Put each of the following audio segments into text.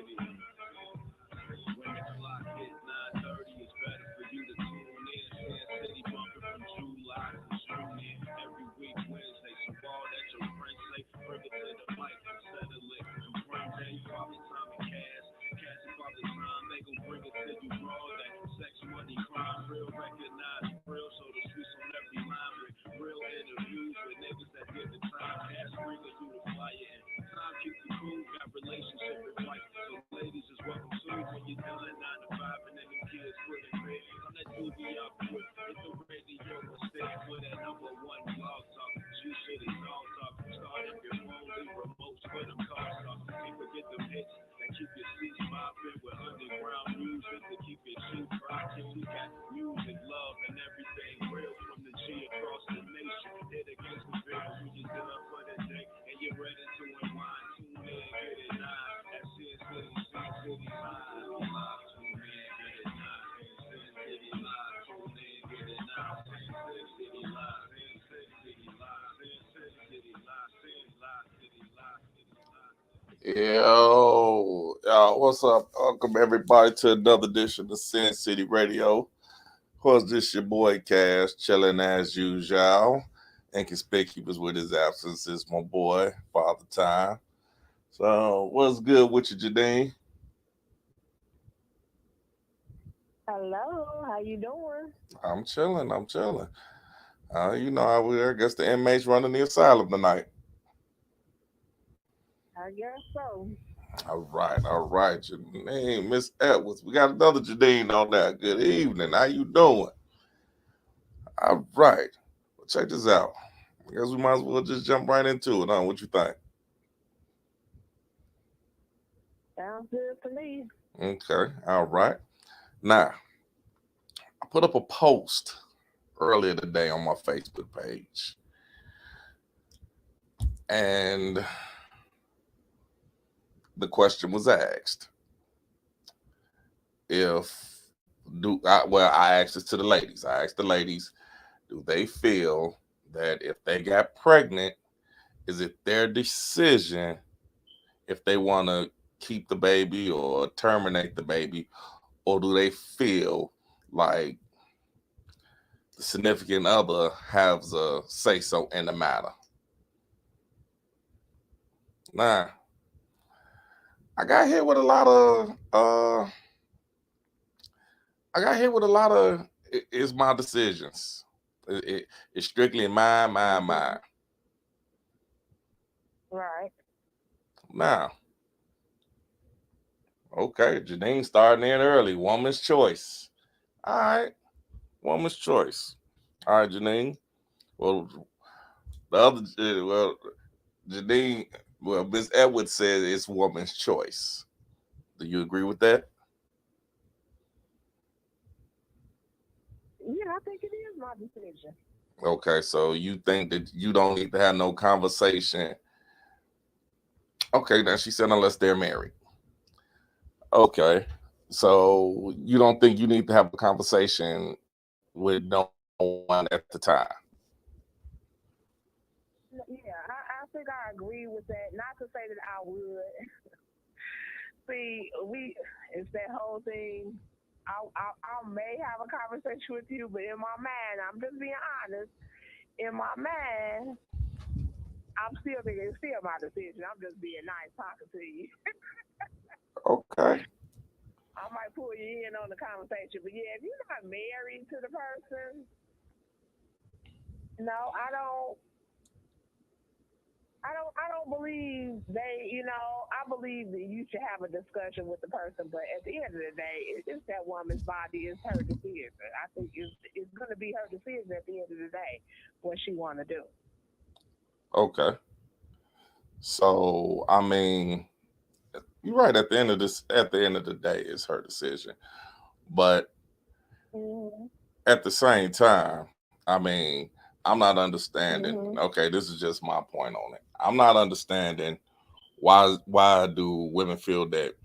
When the clock hit 9:30, it's better for you to tune in. Sin City bumping from July to June. Every week Wednesday, so all that your friends say, bring it to the mic and settle it. From Day, Father Time and Cash. Cash and Father Time, they gon' bring it to you raw. That sex, money, crime, real, recognize real. So the streets on every line with real interviews with niggas that get the time. Cash bringing you the flyer and time keep you cool. Got relationship advice. So ladies is welcome soon when you're done 9 to 5 and then them kids put in bed. I'm that dude up with hit the radio instead for that number one blog talk. G City Dog Talk. Start up your phone, leave remotes for them cars talk. Can't forget them hits that keep your seats mopping with underground music to keep your sheets rocking. We got music, love, and everything real from the G across the nation. Hit against the bill when you're done for the day and you're ready to unwind. Tune in, get it nine. That's Sin City, Sin City Live. Live, tune in, get it nine. Sin City Live, tune in, get it nine. Sin City Live, Sin City Live, Sin City Live, Sin Live, City Live, City Live. Yo, what's up? Welcome everybody to another edition of Sin City Radio. Of course, this your boy Cash, chilling as usual. Inconspicuous with his absence is my boy, Father Time. So, what's good with you, Jadine? Hello, how you doing? I'm chilling. I'm chilling. You know how we are. I guess the inmates running the asylum tonight. I guess so. All right, Jadine, Miss Edwards. We got another Jadine on there. Good evening. How you doing? All right. Well, check this out. I guess we might as well just jump right into it, huh? What you think? Sounds good to me. Okay. All right. Now, I put up a post earlier today on my Facebook page. And the question was asked if I asked this to the ladies. I asked the ladies, do they feel that if they got pregnant, is it their decision if they want to keep the baby or terminate the baby, or do they feel like the significant other has a say so in the matter? Now, I got hit with a lot of it's my decisions. It's strictly mine. Right. Now, okay, Janine starting in early. Woman's choice. All right, woman's choice. All right, Janine. Well, Janine. Well, Miss Edwards said it's woman's choice. Do you agree with that? Yeah, I think it is my decision. Okay, so you think that you don't need to have no conversation. Okay, now she said unless they're married. Okay, so you don't think you need to have a conversation with no one at the time? Yeah, I think I agree with that. Not to say that I would. See, it's that whole thing. I may have a conversation with you, but in my mind, I'm just being honest. In my mind, I'm still thinking it's still my decision. I'm just being nice talking to you. Okay. I might pull you in on the conversation, but yeah, if you're not married to the person, no, I don't believe I believe that you should have a discussion with the person, but at the end of the day, it's that woman's body, it's her decision. I think it's going to be her decision at the end of the day what she want to do. Okay. So I mean, you're right. At the end of the day, it's her decision. But Mhm. at the same time, I mean, I'm not understanding. Mhm. Okay, this is just my point on it. I'm not understanding why do women feel that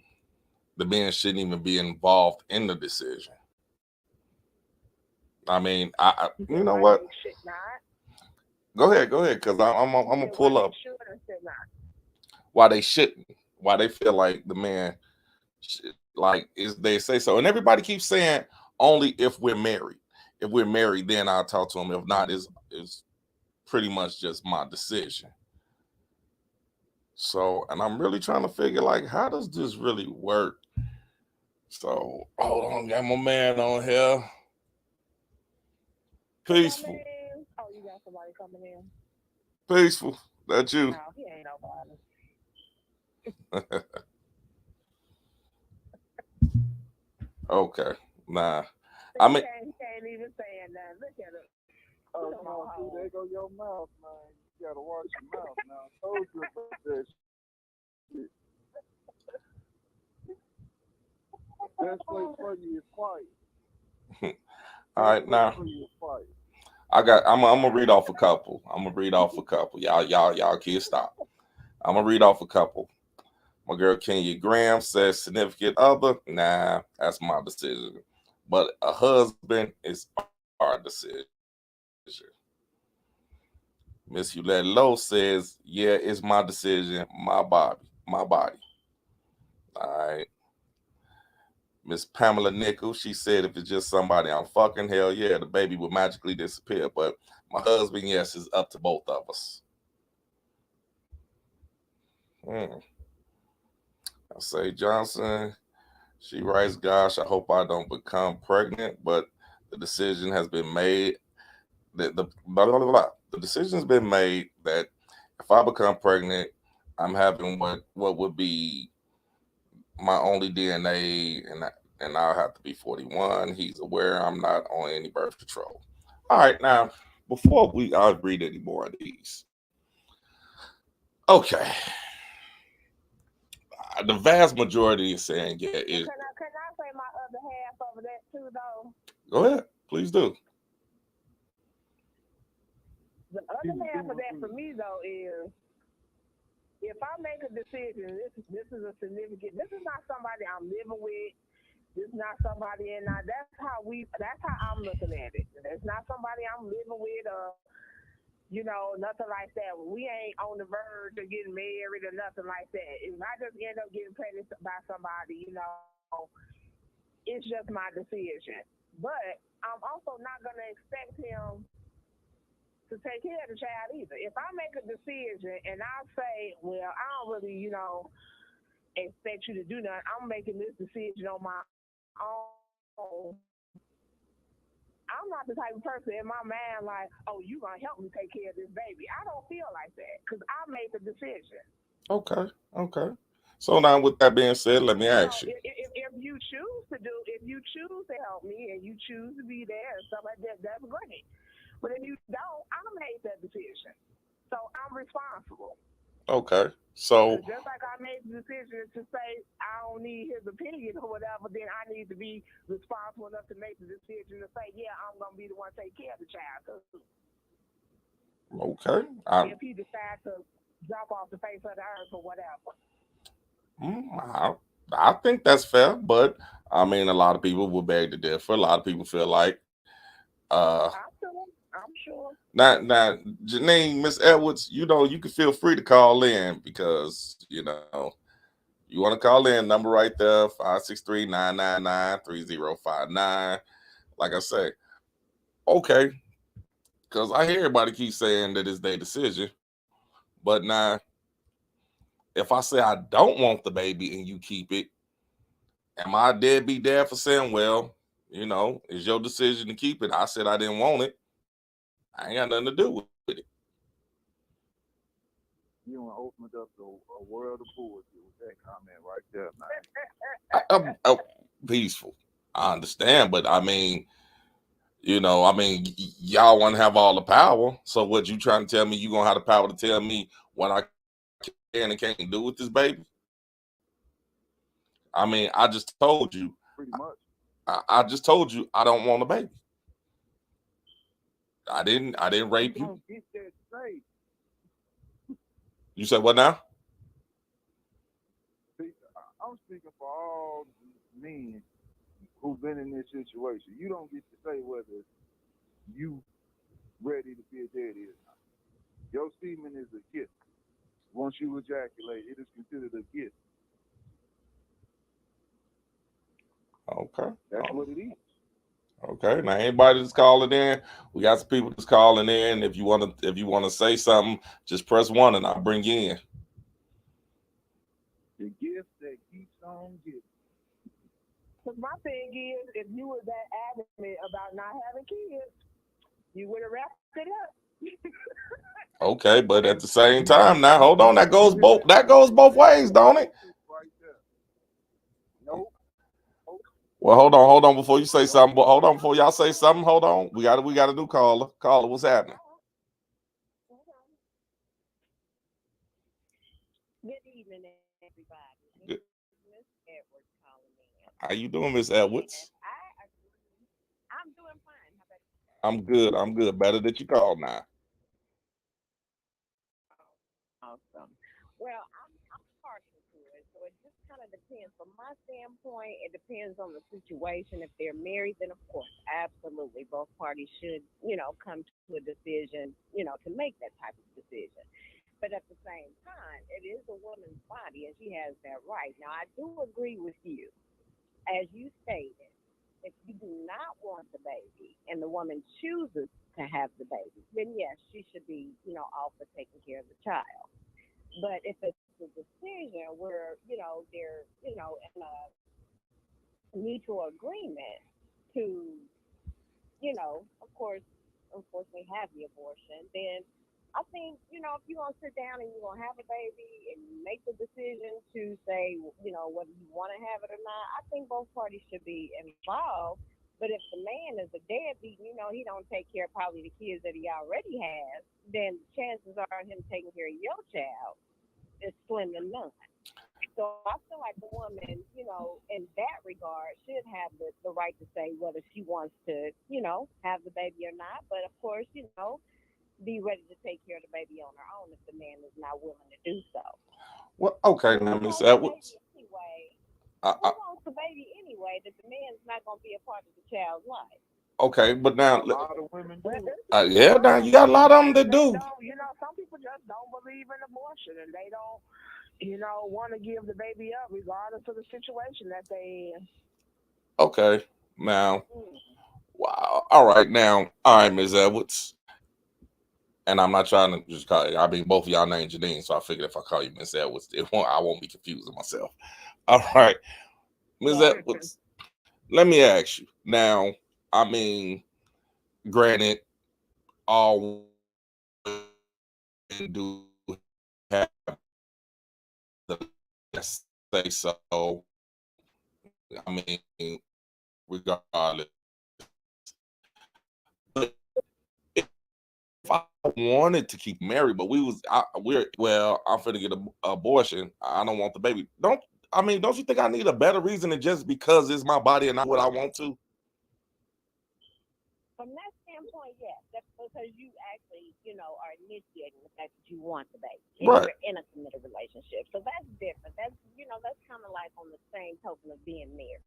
the men shouldn't even be involved in the decision. I mean, You you said know why what? they should not. Go ahead, because I'm You gonna said why pull they up should or should not. why they shouldn't, why they feel like the man. like is they say so, and everybody keeps saying only if we're married. If we're married, then I'll talk to him. If not, is pretty much just my decision. So, and I'm really trying to figure like how does this really work? So, hold on, got my man on here. Peaceful, Oh, you got somebody coming in? peaceful. That's you. No, he ain't nobody. Okay, nah. He I mean, can't even say nothing. Look at it. Oh, come on, see, there go your mouth, man. You gotta watch your mouth now. I told you about that shit. Best place for you is quiet. all right, Best place now for you is quiet. I'm gonna read off a couple. Y'all can't stop. I'm gonna read off a couple. My girl Kenya Graham says significant other. Nah, that's my decision. But a husband is our decision. Miss Hewlett Lowe says, yeah, it's my decision, my body, my body. All right. Miss Pamela Nichols, she said if it's just somebody I'm fucking, hell yeah, the baby would magically disappear. But my husband, yes, is up to both of us. I say Johnson, she writes, gosh, I hope I don't become pregnant, but the decision has been made. The blah, blah, blah, blah. The decision has been made that if I become pregnant, I'm having what would be my only DNA, and I'll have to be 41. He's aware I'm not on any birth control. All right, now before I'll read any more of these. Okay, the vast majority is saying yeah. Can I say my other half of that too, though? Go ahead, please do. The other half of that for me though is if I make a decision, this is a significant. This is not somebody I'm living with. This is not somebody, and that's how I'm looking at it. It's not somebody I'm living with, or nothing like that. We ain't on the verge of getting married or nothing like that. If I just end up getting pregnant by somebody, it's just my decision. But I'm also not gonna expect him to take care of the child either. If I make a decision and I say, well, I don't really, expect you to do nothing, I'm making this decision on my own. I'm not the type of person in my mind like, oh, you gonna help me take care of this baby. I don't feel like that because I made the decision. Okay. So now, with that being said, let me ask you. If you choose to help me and you choose to be there and stuff like that, that's great. But if you don't, I made that decision. So I'm responsible. Okay. So just like I made the decision to say I don't need his opinion or whatever, then I need to be responsible enough to make the decision to say, yeah, I'm going to be the one to take care of the child. Okay. If he decides to drop off the face of the earth or whatever. I think that's fair, but I mean, a lot of people will beg to differ. A lot of people feel like I'm sure. Now, Janine, Miss Edwards, you can feel free to call in because, you want to call in, number right there, 563-999-3059. Like I say, okay, because I hear everybody keep saying that it's their decision. But now, if I say I don't want the baby and you keep it, am I deadbeat dad for saying, well, it's your decision to keep it. I said I didn't want it. I ain't got nothing to do with it. You want to open up a world of bullshit with that comment right there, man. Peaceful. I understand, but I mean, y'all want to have all the power. So what you trying to tell me? You gonna have the power to tell me what I can and can't do with this baby? I mean, I just told you. Pretty much. I just told you I don't want a baby. I didn't rape you. Get that straight. You said what now? I'm speaking for all men who've been in this situation. You don't get to say whether you ready to be a daddy or not. Your semen is a gift. Once you ejaculate, it is considered a gift. Okay. That's what it is. Okay. Now anybody that's calling in, we got some people that's calling in. If you wanna say something, just press 1 and I'll bring you in. The gift that keeps on giving. Because my thing is, if you were that adamant about not having kids, you would have wrapped it up. Okay, but at the same time, now hold on, that goes both ways, don't it? Right there. Nope. Well, hold on before you say something. But hold on before y'all say something. Hold on, we got a new caller. Caller, what's happening? Good evening, everybody. Good. Miss Edwards calling in. How you doing, Miss Edwards? I'm doing fine. How about you? I'm good. I'm good. Better that you called now. Awesome. Well, I'm partial to it, so it just kind of depends. From my standpoint, it depends on the situation. If they're married, then of course, absolutely, both parties should, come to a decision, to make that type of decision. But at the same time, it is a woman's body, and she has that right. Now, I do agree with you, as you stated. If you do not want the baby, and the woman chooses to have the baby, then yes, she should be, all for taking care of the child. But if it's a decision where, they're, in a mutual agreement to, of course, unfortunately have the abortion, then I think, if you're going to sit down and you're going to have a baby and you make the decision to say, whether you want to have it or not, I think both parties should be involved. But if the man is a deadbeat, he don't take care of probably the kids that he already has, then chances are him taking care of your child is slim to none. So I feel like the woman, in that regard, should have the right to say whether she wants to, have the baby or not. But of course, be ready to take care of the baby on her own if the man is not willing to do so. Well, okay, now, Miss Edwards. Who wants the baby anyway? That the man's not going to be a part of the child's life. Okay, but now, A lot of women do. yeah, now you got a lot of them that do. Some people just don't believe in abortion, and they don't, want to give the baby up regardless of the situation that they in. Okay, now, wow. All right, Miss Edwards. And I'm not trying to just call you. I mean, both of y'all named Janine, so I figured if I call you Miss Edwards, I won't be confusing myself. All right, Miss Edwards, let me ask you. Now, I mean, granted, all women do have the say so. I mean, regardless. But if I wanted to keep married, but I'm finna get an abortion. I don't want the baby. Don't you think I need a better reason than just because it's my body and not what I want to? From that standpoint, yes. That's because you actually, are initiating the fact that you want the baby. And Right. You're in a committed relationship. So that's different. That's kind of like on the same token of being married.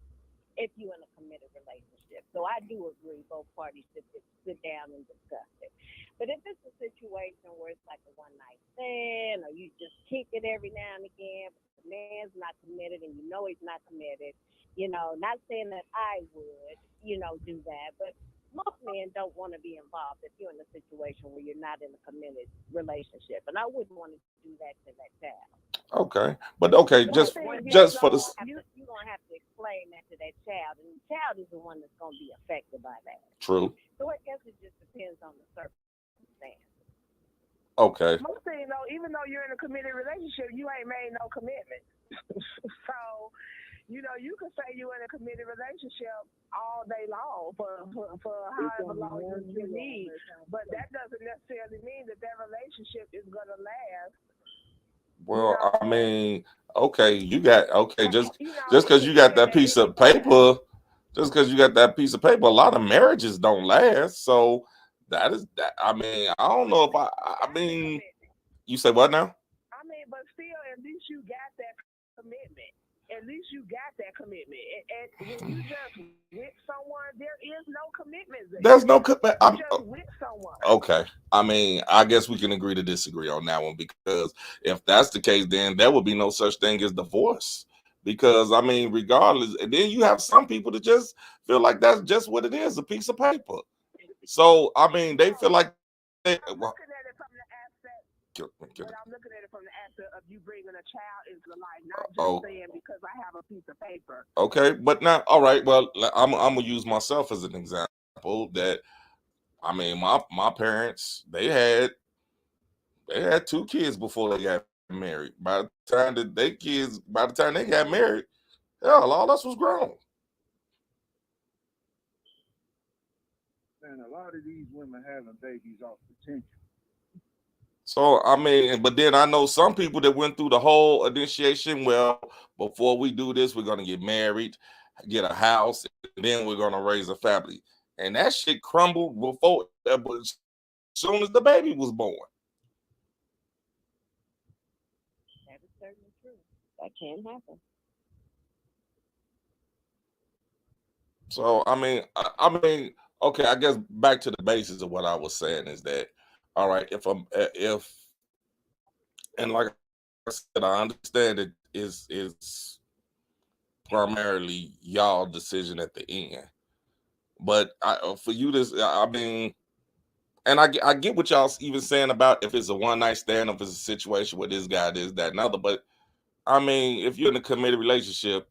If you're in a committed relationship. So I do agree both parties should sit down and discuss it. But if it's a situation where it's like a one-night stand or you just kick it every now and again, but the man's not committed and he's not committed, not saying that I would, do that, but most men don't want to be involved if you're in a situation where you're not in a committed relationship. And I wouldn't want to do that to that child. Okay, but okay, just for the you're gonna have to explain that to that child, and the child is the one that's gonna be affected by that. True. So I guess it just depends on the circumstance. Okay. Most thing though, even though you're in a committed relationship, you ain't made no commitment. So, you can say you're in a committed relationship all day long for however long you need, but that doesn't necessarily mean that relationship is gonna last. Well, I mean, okay, just because you got that piece of paper, a lot of marriages don't last. So that is that. I mean, I don't know if I mean, you say what now? I mean, but still, at least you got that commitment. At least you got that commitment. And when you just with someone, there is no commitment there. There's no commitment. I'm just with someone. Okay. I mean, I guess we can agree to disagree on that one, because if that's the case, then there would be no such thing as divorce, because I mean, regardless, and then you have some people that just feel like that's just what it is, a piece of paper. So I mean, they feel like they, I'm well, looking at it from the aspect, get- but get- I'm looking at it from the aspect of you bringing a child into life, not just oh, saying because I have a piece of paper. okay, but now, all right. Well, I'm gonna use myself as an example. That I mean, my parents they had 2 kids before they got married. By the time they got married, hell, all us was grown. Man, a lot of these women having babies off potential. So I mean, but then I know some people that went through the whole initiation. Well, before we do this, we're gonna get married, get a house, and then we're gonna raise a family. And that shit crumbled before, as soon as the baby was born. That is certainly true. That can happen. So I mean, okay. I guess back to the basis of what I was saying is that, all right, if and like I said, I understand it is primarily y'all decision at the end. But for you to, I mean, and I get what y'all even saying about if it's a one night stand, if it's a situation where this guy, this, that, and other. But I mean, if you're in a committed relationship,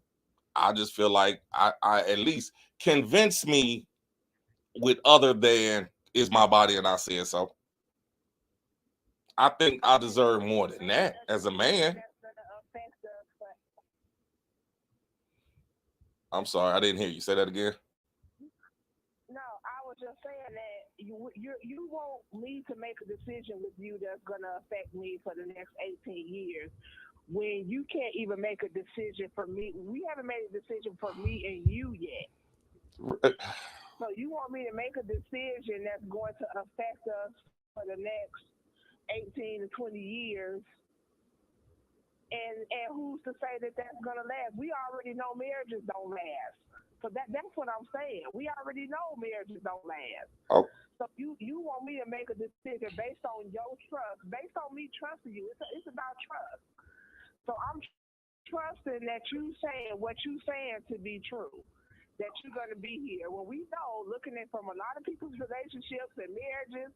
I just feel like I at least convince me with other than is my body and I said so. I think I deserve more than that as a man. That's gonna affect us, but I'm sorry, I didn't hear you say that again. no, I was just saying that you want me to make a decision with you that's gonna affect me for the next 18 years. When you can't even make a decision for me, we haven't made a decision for me and you yet. So you want me to make a decision that's going to affect us for the next 18 to 20 years, and who's to say that that's gonna last? We already know marriages don't last. So that's what I'm saying. We already know marriages don't last. Oh, So you want me to make a decision based on your trust, based on me trusting you. It's about trust. So I'm trusting that you saying what you saying to be true, that you're going to be here. Well, we know, looking at from a lot of people's relationships and marriages,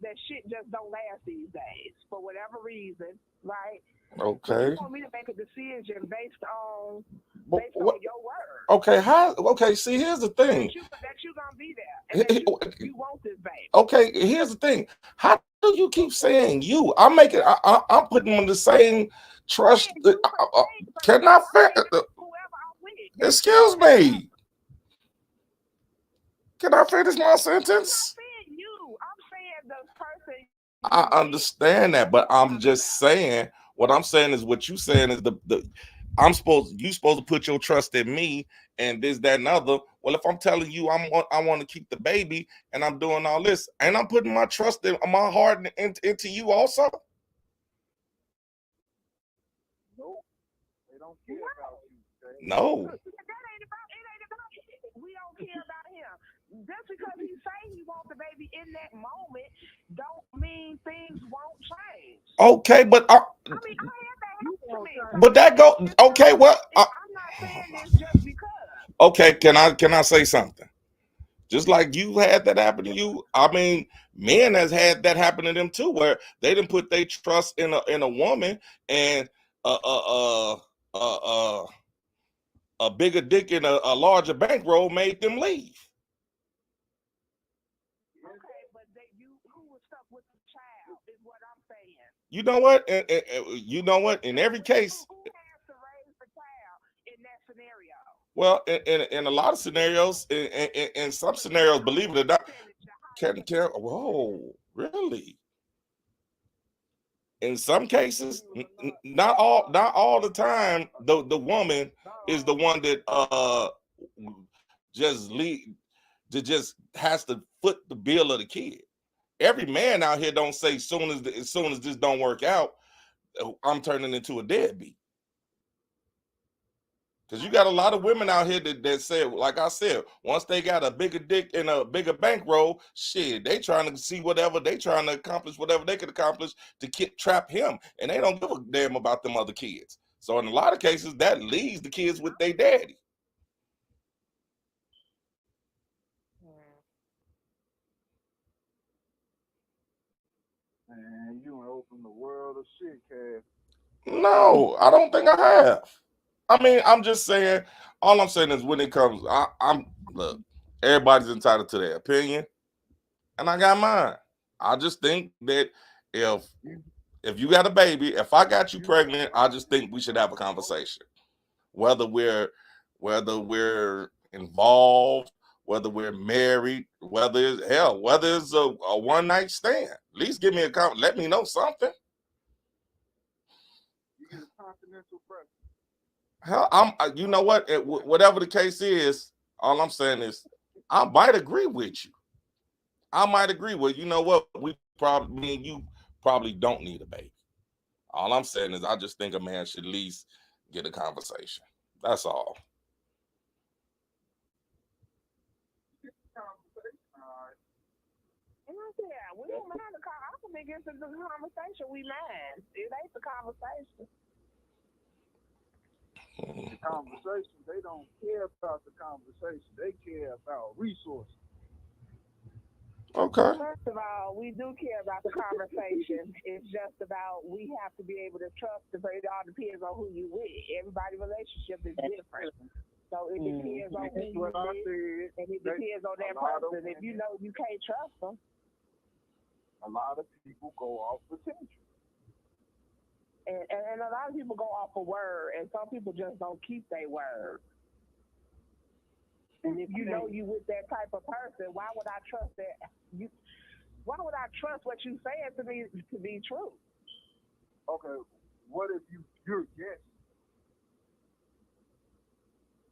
that shit just don't last these days for whatever reason, right? So okay. you want me to make a decision based on But what? your word. Okay, okay, see, here's the thing. That you gonna be there, and that you want this baby. Okay, here's the thing. How do you keep saying you? I'm making. I'm putting on the same trust. Can I? Whoever I'm with. Excuse me. Can I finish my I'm sentence? saying you. I'm saying the person. I understand that, but I'm just saying. What I'm saying is what you saying is the you supposed to put your trust in me and this, that, and other. Well, if I'm telling you I want to keep the baby and I'm doing all this, and I'm putting my trust in my heart into you also. Nope. They don't care about you. Okay? No. That ain't about it. We don't care about him. Just because he say he wants the baby in that moment, don't mean things won't change. Okay, but I mean, I had that happen to me. but that go okay. Well, I'm not saying this just because. okay. Can I say something? Just like you had that happen to you, I mean, men has had that happen to them too, where they didn't put their trust in a woman, and a bigger dick and a larger bankroll made them leave. Okay, but who was stuck with the child is what I'm saying. You know what? You know what? In every case, Who has to raise the child in that scenario? well, in a lot of scenarios, in some scenarios, believe it or not, whoa, really? In some cases, not all the time, the woman is the one that just has to foot the bill of the kid. Every man out here don't say as soon as this don't work out, I'm turning into a deadbeat. Because you got a lot of women out here that say, like I said, once they got a bigger dick and a bigger bankroll, shit, they trying to see whatever, they trying to accomplish whatever they can accomplish to trap him. And they don't give a damn about them other kids. So in a lot of cases, that leaves the kids with their daddy. Man, you done opened the world of shit, Cass. No, I don't think I have. I mean, I'm just saying. All I'm saying is when it comes, I'm look. Everybody's entitled to their opinion, and I got mine. I just think that if you got a baby, if I got you pregnant, I just think we should have a conversation. Whether we're involved, whether we're married, whether it's a one night stand. At least give me a comment. Let me know something. You get a continental pregnant. Hell, you know what? Whatever the case is, all I'm saying is I might agree with you. I might agree with you know what? Me and you probably don't need a baby. All I'm saying is I just think a man should at least get a conversation. That's all. And I said, we don't mind the I don't think it's the conversation we mind. It ain't the conversation. The conversation, they don't care about the conversation. They care about resources. Okay. First of all, we do care about the conversation. It's just about we have to be able to trust. It all depends on who you with. Everybody's relationship is different. So it depends on who you with, and it depends on that person. If you know you can't trust them. A lot of people go off potential. And a lot of people go off a word, and some people just don't keep their word. And if you know you with that type of person, why would I trust that? Why would I trust what you saying to me to be true? Okay, what if you're guessing?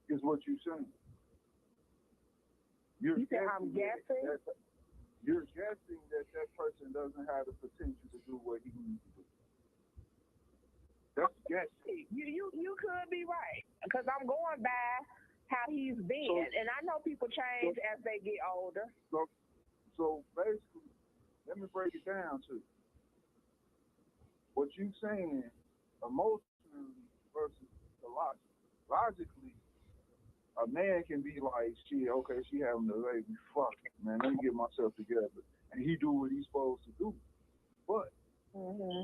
Is what you're saying. You said I'm guessing? You're guessing that person doesn't have the potential to do what he needs to do. That's guessing. You could be right, because I'm going by how he's been, and I know people change as they get older. So basically, let me break it down to you. What you saying emotionally versus the logic. Logically, a man can be like, shit, okay, she having a baby, fuck it, man, let me get myself together. And he do what he's supposed to do. But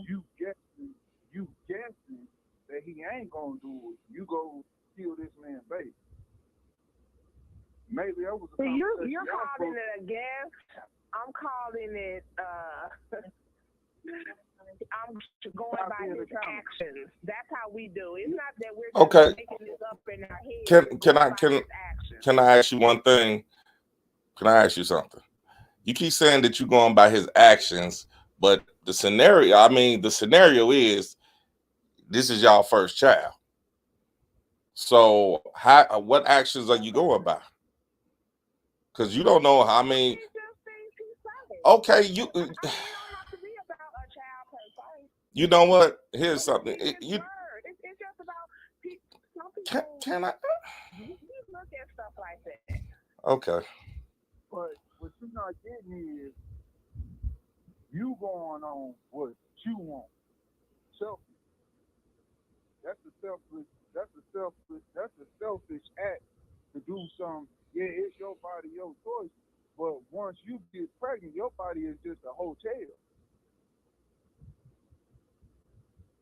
you guessing that he ain't gonna do it. You go kill this man's baby. Maybe that was a conversation. You're calling it a guess. I'm calling it I'm going by his actions. That's how we do. It's not that we're just making this up in our head. Can I ask you one thing? Can I ask you something? You keep saying that you're going by his actions, but the scenario is this is y'all first child. So what actions are you going by? Because you don't know how many. Okay, you know what? Here's something. It's just about some people. Can I? You look at stuff like that. Okay. But what you're not getting is you going on what you want. Selfish. That's a selfish act to do something. Yeah, it's your body, your choice. But once you get pregnant, your body is just a hotel.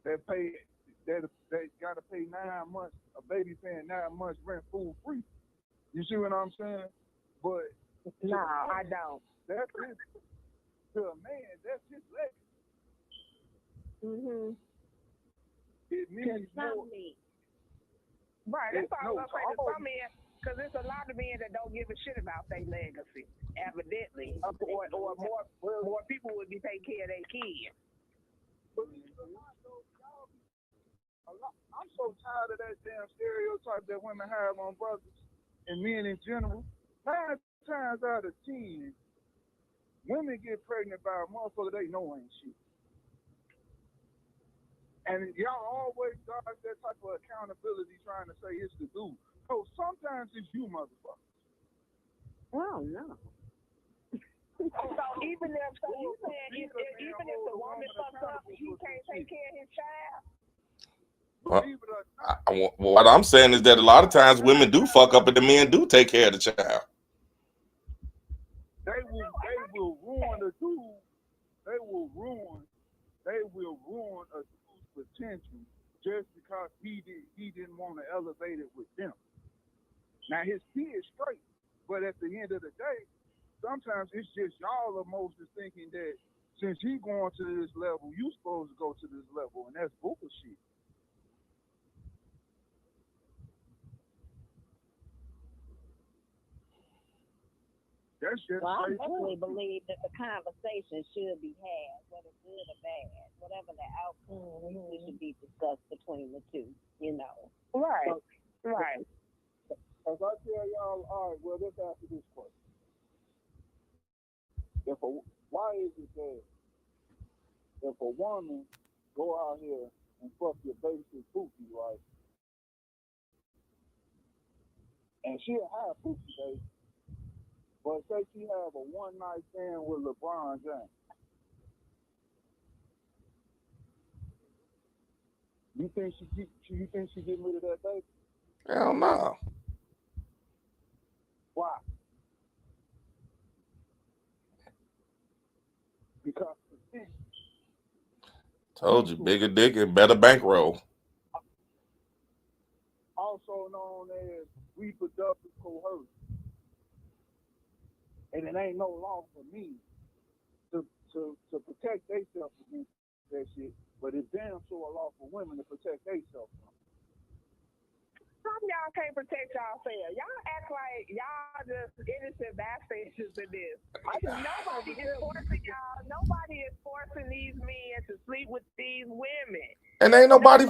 They gotta pay 9 months, a baby paying 9 months rent, food free. You see what I'm saying? But no, I don't. That's it. To a man, that's his legacy. It means more. Right, that's all I'm saying. Some men, because there's a lot of men that don't give a shit about their legacy, evidently, or more people would be taking care of their kids. I'm so tired of that damn stereotype that women have on brothers and men in general. 9 times out of 10, women get pregnant by a motherfucker they know ain't shit. And y'all always dodge that type of accountability trying to say it's the dude. So sometimes it's you motherfuckers. Oh, no. So even if the woman fucks up, he can't take care of his child? Believe it or not, What I'm saying is that a lot of times women do fuck up and the men do take care of the child. they will ruin a dude. They will ruin a dude's potential just because he didn't want to elevate it with them. Now his kid's straight, but at the end of the day, sometimes it's just y'all emotions thinking that since he going to this level, you supposed to go to this level, and that's bullshit. That's just Well, I straight definitely bullshit. believe that the conversation should be had, whether good or bad, whatever the outcome is, it should be discussed between the two. You know. Right. So, Right. as I tell y'all, all right, well, let's answer this question. Why is it that if a woman go out here and fuck your basic pookie, right, and she'll have pookie, baby, but say she have a one-night stand with LeBron James, you think she get rid of that baby? Hell no. Why? Because Told you, bigger dick and better bankroll. also known as reproductive coercion. And it ain't no law for me to protect themselves against that shit, but it's damn sure a law for women to protect themselves from. Some y'all can't protect yourselves. Y'all act like y'all just innocent bystanders in this. Nobody is forcing y'all. Nobody is forcing these men to sleep with these women. And ain't nobody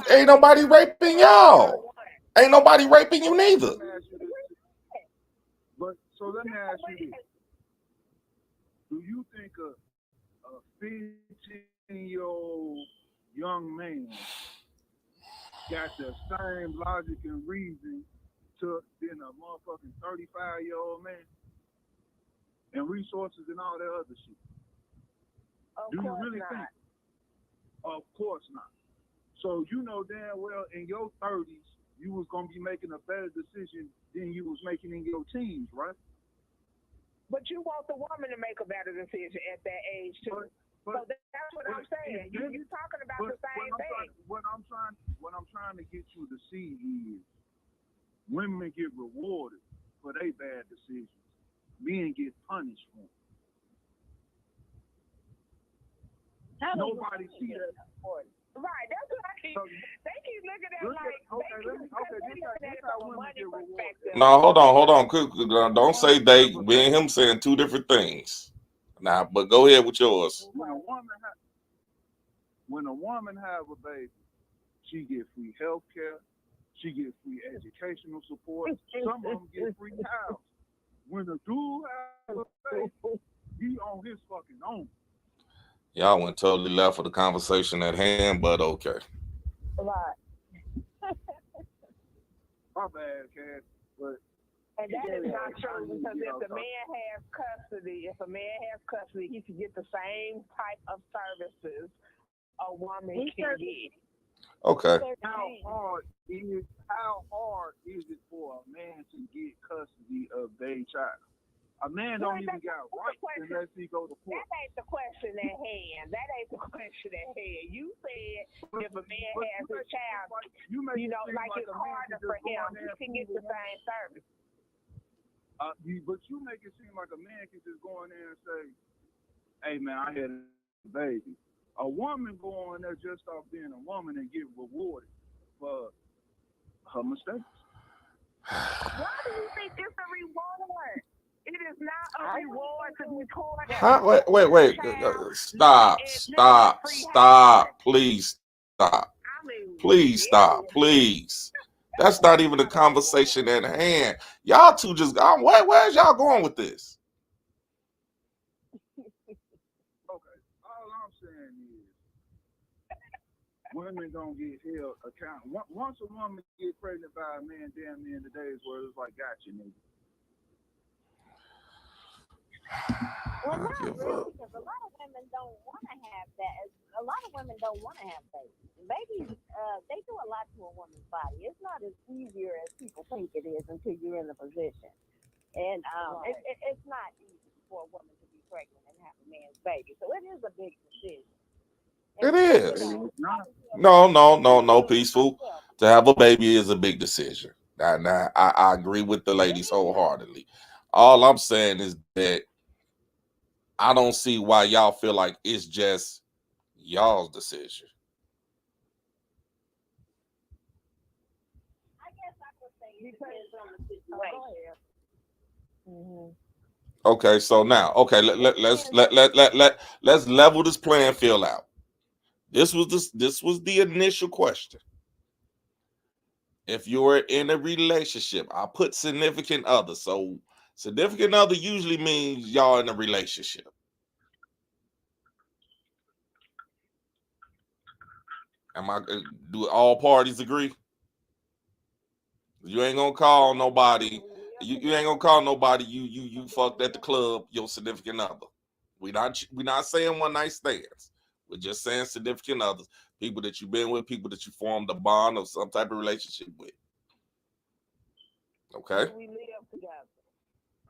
raping y'all. Ain't nobody raping you neither. But so let me ask you this. Do you think a 15-year-old young man got the same logic and reason than a motherfucking 35-year-old man? And resources and all that other shit? Do you really think? Of course not. So you know damn well in your 30s you was gonna be making a better decision than you was making in your teens, right? But you want the woman to make a better decision at that age too. So that's what I'm saying. You talking about the same thing. What I'm trying to get you to see is women get rewarded for their bad decisions. Men get punished for them. Nobody see that. Right, that's what I keep. They keep looking at it from a money perspective. No, hold on. Don't say they. Me and him saying two different things. Now, but go ahead with yours. When a woman have a baby, she get free health care, she get free educational support. Some of them get free house. When a dude has a baby, he on his fucking own. Y'all went totally left for the conversation at hand, but okay. Right. My bad, Cass. But and that is not true because if a man has custody, he should get the same type of services a woman can get. Okay. How hard is it for a man to get custody of their child? A man don't even got rights unless he go to court. That ain't the question at hand. You said if a man has a child, like it's harder for him, he can get the same service. But you make it seem like a man can just go in there and say, "Hey man, I had a baby." A woman go in there just off being a woman and get rewarded for her mistakes. Why do you think it's a reward? It is not a reward to record. Wait. Stop. Please stop. Please. That's not even the conversation at hand. Y'all two just where's y'all going with this? Okay. All I'm saying is women don't get held accountable. Once a woman get pregnant by a man, damn near in the days where it's like, gotcha, nigga. Well, I not give really, up. because a lot of women don't want to have that. A lot of women don't want to have babies. Babies, they do a lot to a woman's body. It's not as easier as people think it is until you're in the position. And it's not easy for a woman to be pregnant and have a man's baby. So it is a big decision. And, It you is. know, talking to a No, man, no, no, no, like peaceful. myself, To have a baby is a big decision. Now, I agree with the it ladies is. wholeheartedly. All I'm saying is that I don't see why y'all feel like it's just y'all's decision. I guess I would say it Because depends on the go situation. ahead. Mm-hmm. Okay, so now, okay, It depends on the situation. let's level this playing field out. This was the initial question. If you're in a relationship, I put significant other. So significant other usually means y'all in a relationship. Am I? Do all parties agree? You ain't gonna call nobody. You ain't gonna call nobody. You fucked at the club. Your significant other. We not saying one night stands. We're just saying significant others. People that you've been with. People that you formed a bond of some type of relationship with. Okay. We live together.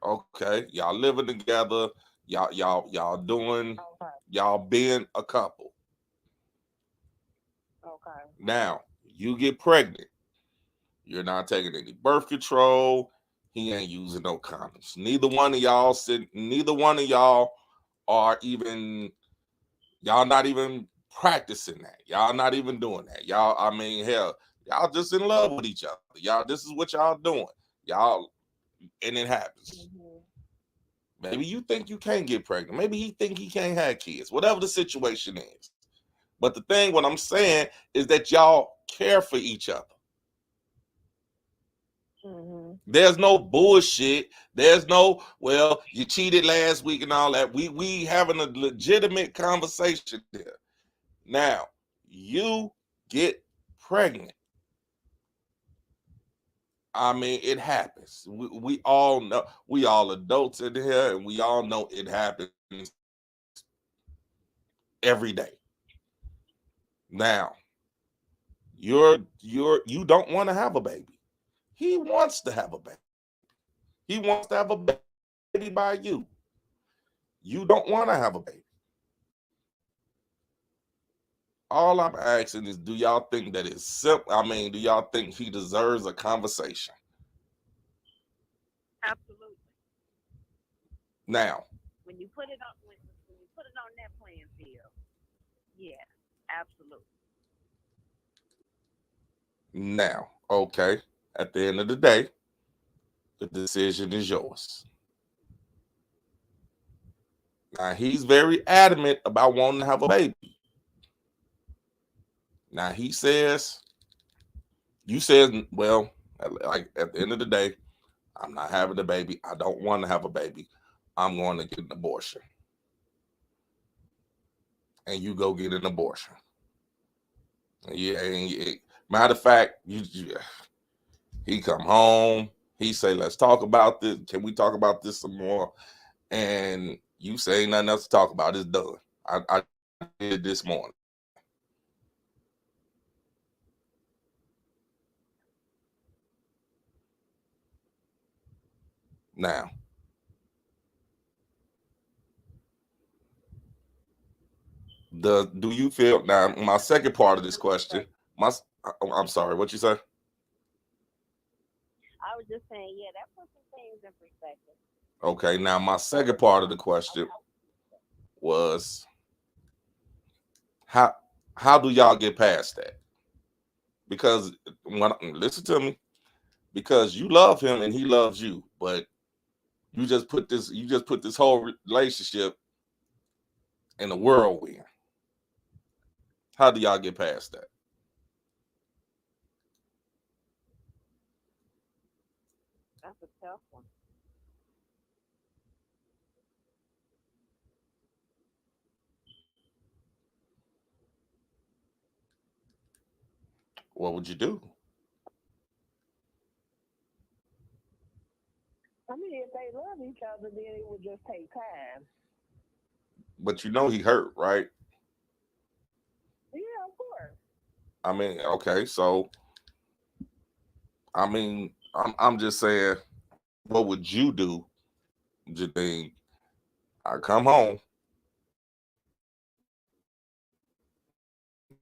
Okay. Y'all living together. Y'all doing. Okay. Y'all being a couple. Okay. Now you get pregnant. You're not taking any birth control. He ain't using no condoms. Neither one of y'all are even. Y'all not even practicing that. Y'all not even doing that. Y'all, I mean, hell, y'all just in love with each other. Y'all, this is what y'all doing. Y'all, and it happens. Mm-hmm. Maybe you think you can't get pregnant. Maybe he think he can't have kids. Whatever the situation is. But the thing, what I'm saying is that y'all care for each other. Mm-hmm. There's no bullshit. There's no, well, you cheated last week and all that. We having a legitimate conversation there. Now, you get pregnant. I mean, it happens. We all know. We all adults in here, and we all know it happens every day. Now, you don't want to have a baby. He wants to have a baby. He wants to have a baby by you. You don't want to have a baby. All I'm asking is, do y'all think that it's simple? I mean, do y'all think he deserves a conversation? Absolutely. Now, When you put it on when you put it on that playing field, yeah, absolutely. now, okay. At the end of the day, the decision is yours. Now, he's very adamant about wanting to have a baby. Now, you says, well, like at the end of the day, I'm not having a baby. I don't want to have a baby. I'm going to get an abortion. And you go get an abortion. Yeah, matter of fact, he come home. He say, "Let's talk about this. Can we talk about this some more?" And you say, "Ain't nothing else to talk about. It's done." I did this morning. Now, do you feel now? My second part of this question, my I'm sorry, what you say? I was just saying, yeah, that puts some things in perspective. Okay, now my second part of the question was how how do y'all get past that? Because when listen to me, because you love him and he loves you, but you just put this whole relationship in a whirlwind. How do y'all get past that? That's a tough one. What would you do? I mean, if they love each other, then it would just take time. But you know he hurt, right? Yeah, of course. I mean, okay, so I mean, I'm just saying, what would you do, Janine? I come home,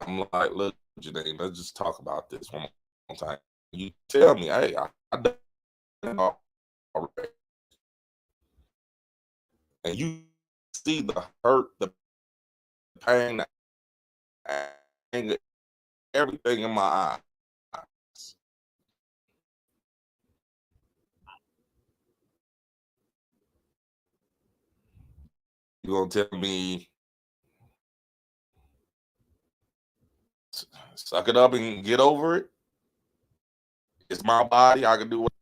I'm like, look, Janine, let's just talk about this one more time. You tell me, hey, I done it already. And you see the hurt, the pain, the anger, everything in my eyes. You gonna tell me suck it up and get over it? It's my body. I can do what.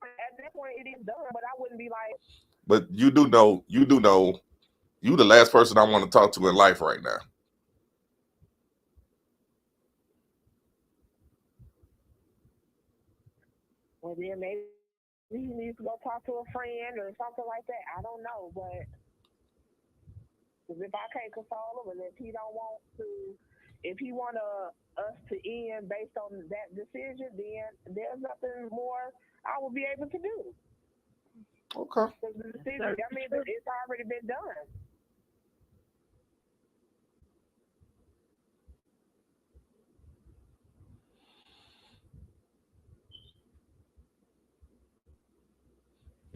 At that point, it is done, but I wouldn't be like, But you do know, you the last person I want to talk to in life right now. well, then maybe he needs to go talk to a friend or something like that. I don't know, but because if I can't console him and if he don't want to, if he want us to end based on that decision, then there's nothing more I will be able to do. Okay. Because the decision, I mean, it's already been done.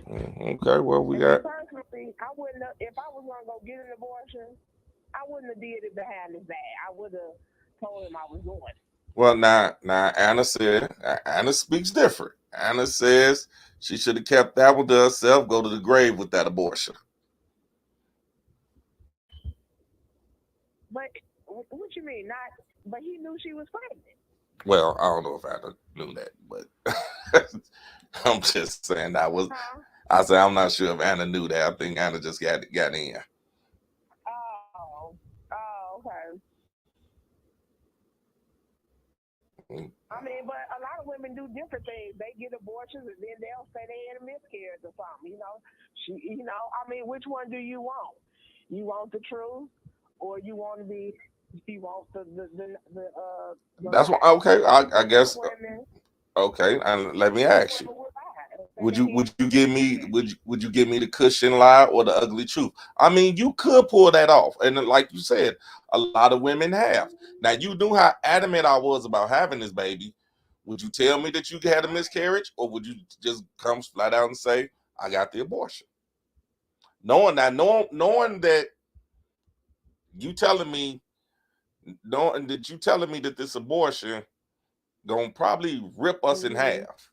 Okay. Well, we got. Personally, I wouldn't have, if I was gonna go get an abortion, I wouldn't have did it behind his back. I would have told him I was doing it. Well, now Anna speaks different. Anna says she should have kept that one to herself. Go to the grave with that abortion. But what you mean? Not? But he knew she was pregnant. Well, I don't know if Anna knew that, but I'm just saying that was. Huh? I said I'm not sure if Anna knew that. I think Anna just got in. Oh, okay. I mean, but a lot of women do different things. They get abortions and then they'll say they had a miscarriage or something. I mean, which one do you want? You want the truth, or you want to be? You want the That's what. Okay, I guess. women? Okay, and let me ask you. Would you Would give me would you give me the cushion lie or the ugly truth? I mean, you could pull that off, and like you said, a lot of women have. Now you knew how adamant I was about having this baby. Would you tell me that you had a miscarriage, or would you just come flat out and say I got the abortion, knowing that you telling me, knowing that you telling me that this abortion gonna probably rip us in half?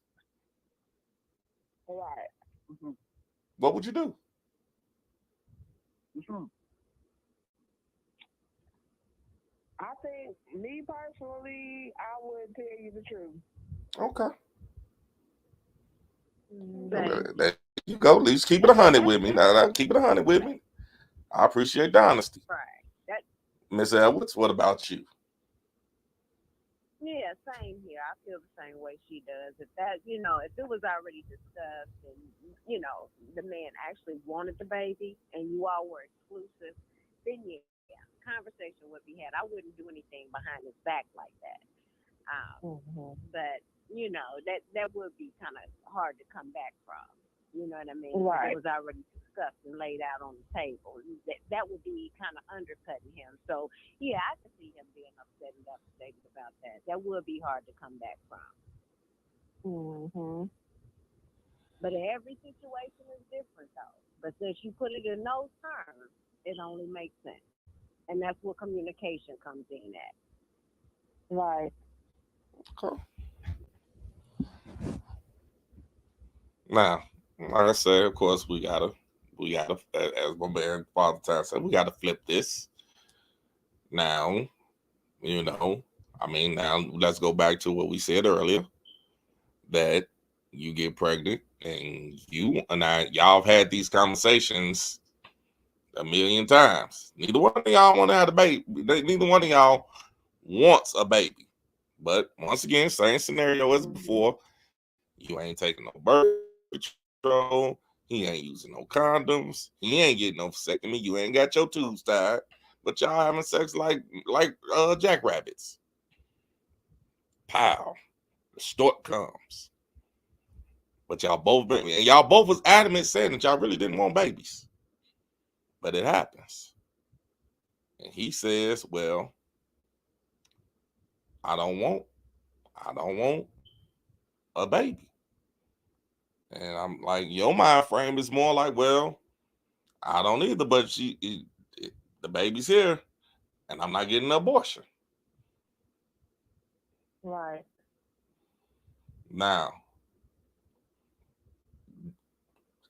Right. Mm-hmm. What would you do? Mm-hmm. I think, me personally, I would tell you the truth. Okay. Thank There you go. At least keep it 100 with me. Now, keep it 100 with me. I appreciate the honesty. Right. That. Miss Edwards, what about you? Yeah, same here. I feel the same way she does. If it was already discussed and, the man actually wanted the baby and you all were exclusive, then yeah, conversation would be had. I wouldn't do anything behind his back like that. But, that would be kind of hard to come back from. You know what I mean? Right. It was already discussed and laid out on the table. That would be kind of undercutting him. So, yeah, I could see him being upset and devastated about that. That would be hard to come back from. Mm-hmm. But every situation is different, though. But since you put it in those terms, it only makes sense. And that's where communication comes in at. Right. Okay. Now, like I said, of course, we gotta, as my man Father Time said, we gotta flip this. Now, now let's go back to what we said earlier, that you get pregnant and y'all have had these conversations a million times. Neither one of y'all want to have a baby. Neither one of y'all wants a baby. But once again, same scenario as before. You ain't taking no birth control. He ain't using no condoms. He ain't getting no vasectomy. You ain't got your tubes tied. But y'all having sex like jackrabbits. Pow. The stork comes. But y'all both was adamant saying that y'all really didn't want babies. But it happens. And he says, well, I don't want a baby. And I'm like, your mind frame is more like, well, I don't either, but the baby's here and I'm not getting an abortion. Right. Now,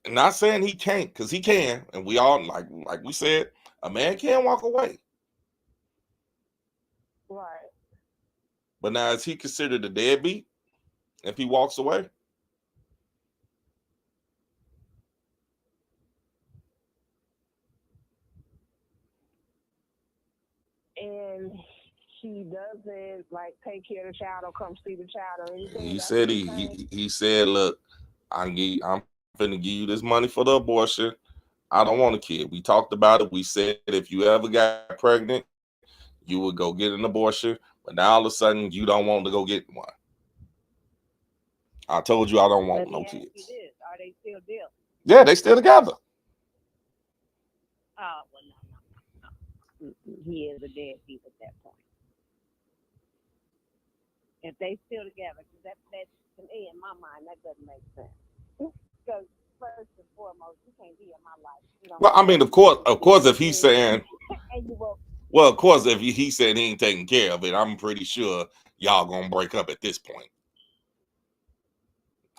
not saying he can't, because he can, and we all like we said, a man can walk away. Right. But now, is he considered a deadbeat if he walks away? And he doesn't like take care of the child or come see the child or anything. He That's said what you're saying? he said, look, I'm finna give you this money for the abortion. I don't want a kid. We talked about it. We said if you ever got pregnant, you would go get an abortion. But now all of a sudden you don't want to go get one. I told you I don't want no kids. Are they still dealing? Yeah, they still together. Oh, well, no. He is a deadbeat at that point. If they still together, because that to me, in my mind, that doesn't make sense. Because first and foremost, you can't be in my life. Well, I mean, of course, if he's saying, and you will. well, of course, if he said he ain't taking care of it, I'm pretty sure y'all gonna break up at this point.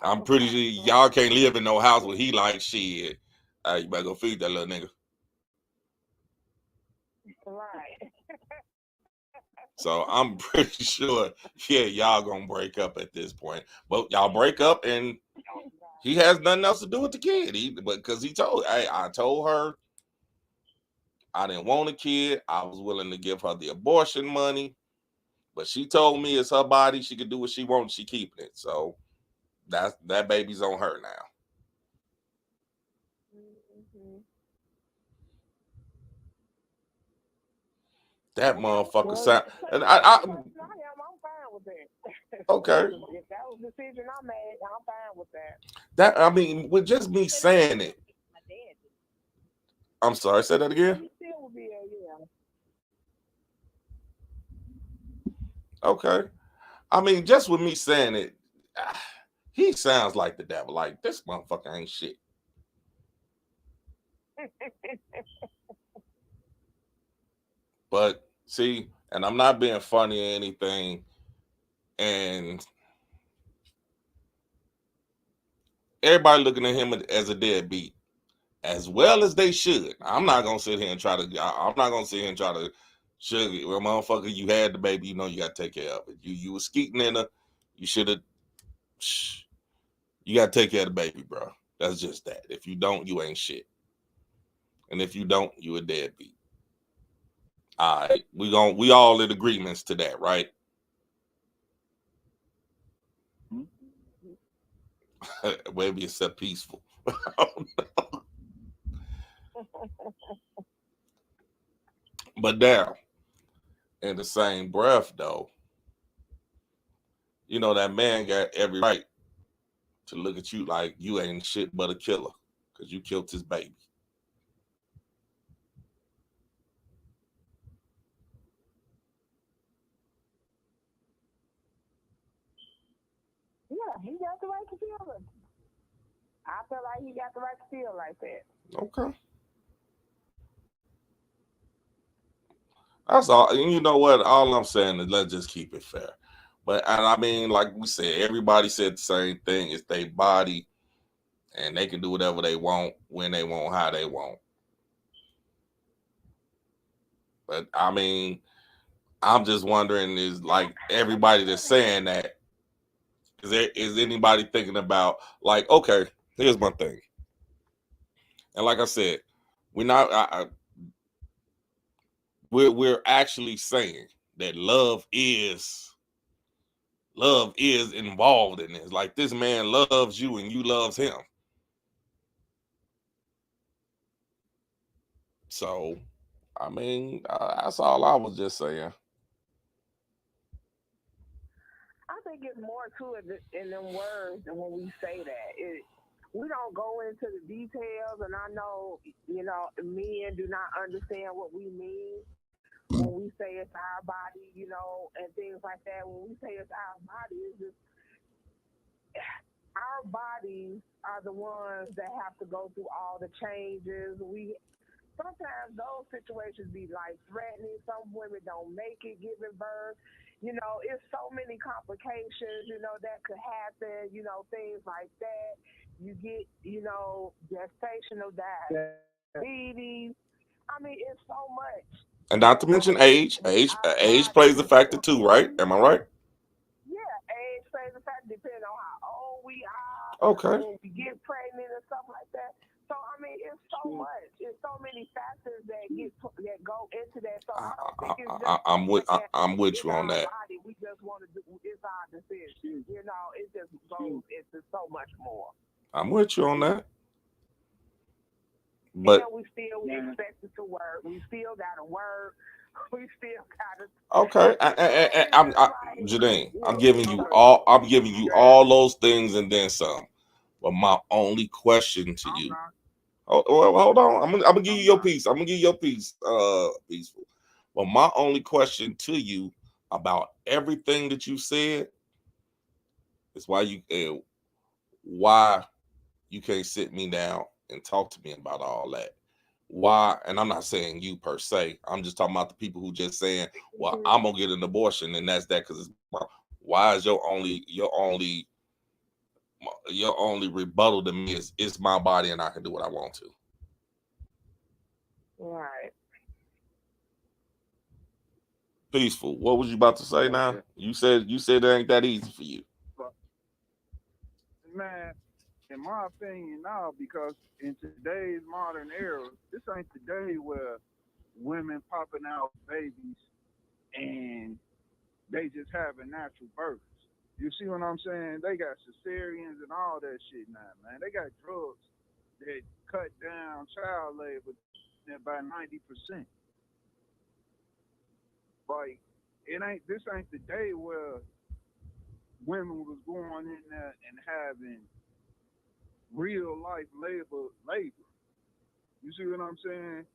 I'm pretty sure y'all can't live in no house where he like, shit, you better go feed that little nigga. Right. So I'm pretty sure, yeah, y'all gonna break up at this point. But y'all break up and he has nothing else to do with the kid. Because he told, hey, I told her I didn't want a kid. I was willing to give her the abortion money. But she told me it's her body. She could do what she wants. She keeping it. So that baby's on her now. Mm-hmm. That motherfucker Well, sound. And I'm fine with that. Okay. If that was the decision I made, I'm fine with that. That, I mean, with just me saying it. I'm sorry, say that again. He still would be yeah. Okay. I mean, just with me saying it, he sounds like the devil. Like, this motherfucker ain't shit. But see, and I'm not being funny or anything, and everybody looking at him as a deadbeat, as well as they should. I'm not gonna sit here and try to. I'm not gonna sit here and try to sugar. Well, motherfucker, you had the baby. You know you got to take care of it. You was skeeting in her. You should have. You got to take care of the baby, bro. That's just that. If you don't, you ain't shit. And if you don't, you a deadbeat. All right, we all in agreements to that, right? Maybe it's a peaceful. But now, in the same breath, though, you know that man got every right to look at you like you ain't shit but a killer because you killed his baby. Yeah, he got the right to feel it. I feel like he got the right to feel like that. Okay. That's all. And you know what? All I'm saying is let's just keep it fair. But and I mean, like we said, everybody said the same thing. It's their body, and they can do whatever they want, when they want, how they want. But I mean, I'm just wondering, is like everybody that's saying that, is anybody thinking about like, okay, here's my thing. And like I said, we're not. We're actually saying that love is involved in this. Like this man loves you and you loves him. So, I mean, that's all I was just saying. I think it's more to it in them words than when we say that. We don't go into the details, and I know, men do not understand what we mean when we say it's our body, and things like that. When we say it's our body, it's just our bodies are the ones that have to go through all the changes. Sometimes those situations be like threatening. Some women don't make it giving birth. It's so many complications, that could happen, things like that. You get, gestational diabetes. I mean, it's so much. And not to mention age. Age plays a factor too, right? Am I right? Yeah, age plays a factor depending on how old we are. Okay. When we get pregnant and stuff like that. So I mean, it's so much. It's so many factors that go into that. So I don't think it's just I'm with you on that. Body. We just want to do. It's our decision. It just goes into so much more. I'm with you on that. But we expect it to work. We still gotta work. We still gotta. Okay, Janine, I'm giving you all those things and then some. But my only question to you. Hold on. I'm gonna give you your piece. Peaceful. But my only question to you about everything that you said is why you can't sit me down and talk to me about all that. Why? And I'm not saying you per se. I'm just talking about the people who just saying, "Well, I'm gonna get an abortion," and that's that because why is your only rebuttal to me is it's my body and I can do what I want to. Right. Peaceful. What was you about to say now? You said it ain't that easy for you. Man, in my opinion now, because in today's modern era, this ain't the day where women popping out babies and they just having natural births. You see what I'm saying? They got cesareans and all that shit now, man. They got drugs that cut down child labor by 90%. Like, this ain't the day where women was going in there and having real life labor. You see what I'm saying?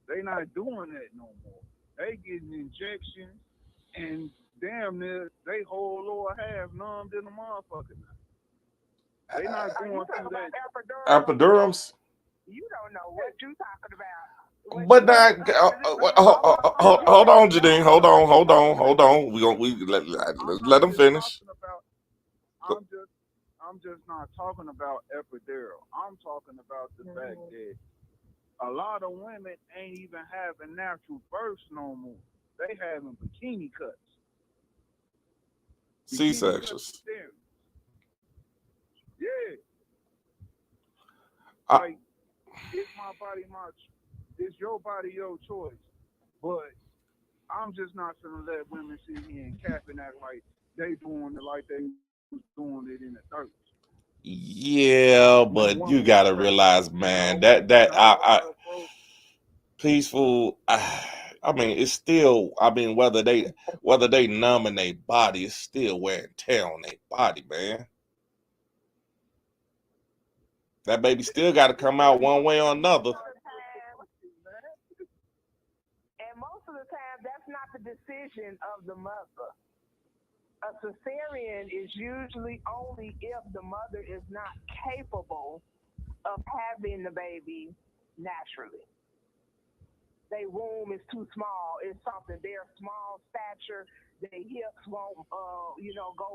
They not doing that no more. They getting injections and damn near they whole lower half numbed in the motherfucker now. They not going through that. Epidurals? You don't know what you talking about. But now, hold on, Janine. Hold on. Let them finish. I'm just not talking about epidural. I'm talking about the fact that a lot of women ain't even having natural births no more. They having bikini cuts. C-sections. Yeah. Like, it's my body, it's your body, your choice. But I'm just not gonna let women sit here and cap and act like they doing it like they was doing it in the 30s. Yeah, but you gotta realize, man, that peaceful. I mean, it's still. I mean, whether they numb in their body, it's still wear and tear on their body, man. That baby still got to come out one way or another. And most of the time, that's not the decision of the mother. A cesarean is usually only if the mother is not capable of having the baby naturally. Their womb is too small. It's something. They're small stature. Their hips won't, go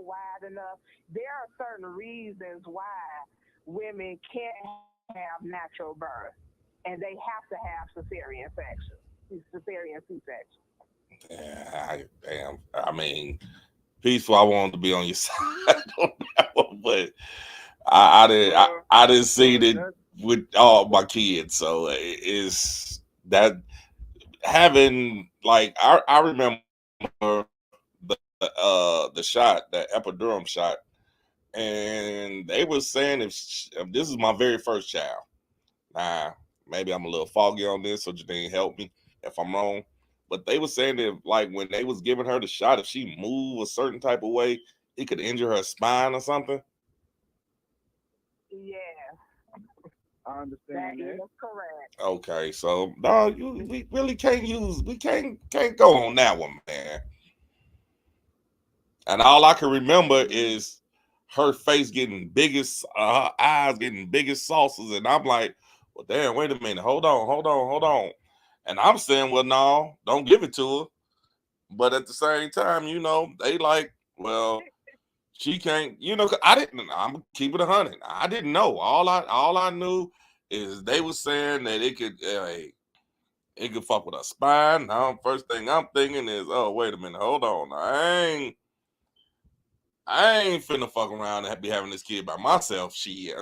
wide enough. There are certain reasons why women can't have natural birth, and they have to have cesarean C-section. Yeah, damn. I mean, peaceful. I wanted to be on your side on that one, but I didn't see it with all my kids. So it's that having like I remember the shot, the epidural shot, and they were saying if this is my very first child. Nah, maybe I'm a little foggy on this, so Janine help me if I'm wrong. But they were saying that like when they was giving her the shot, if she moved a certain type of way, it could injure her spine or something. Yeah, I that understand that. is correct. Okay, so no, we really can't go on that one, man. And all I can remember is her face getting biggest, her eyes getting biggest saucers, and I'm like, well, damn, wait a minute, hold on. And I'm saying, well, no, don't give it to her. But at the same time, you know, they like, well, she can't, you know, 'cause I didn't. I'm keeping 100. I didn't know. All I knew is they were saying that it could fuck with her spine. Now, first thing I'm thinking is, oh, wait a minute, hold on. I ain't finna fuck around and be having this kid by myself. Shit,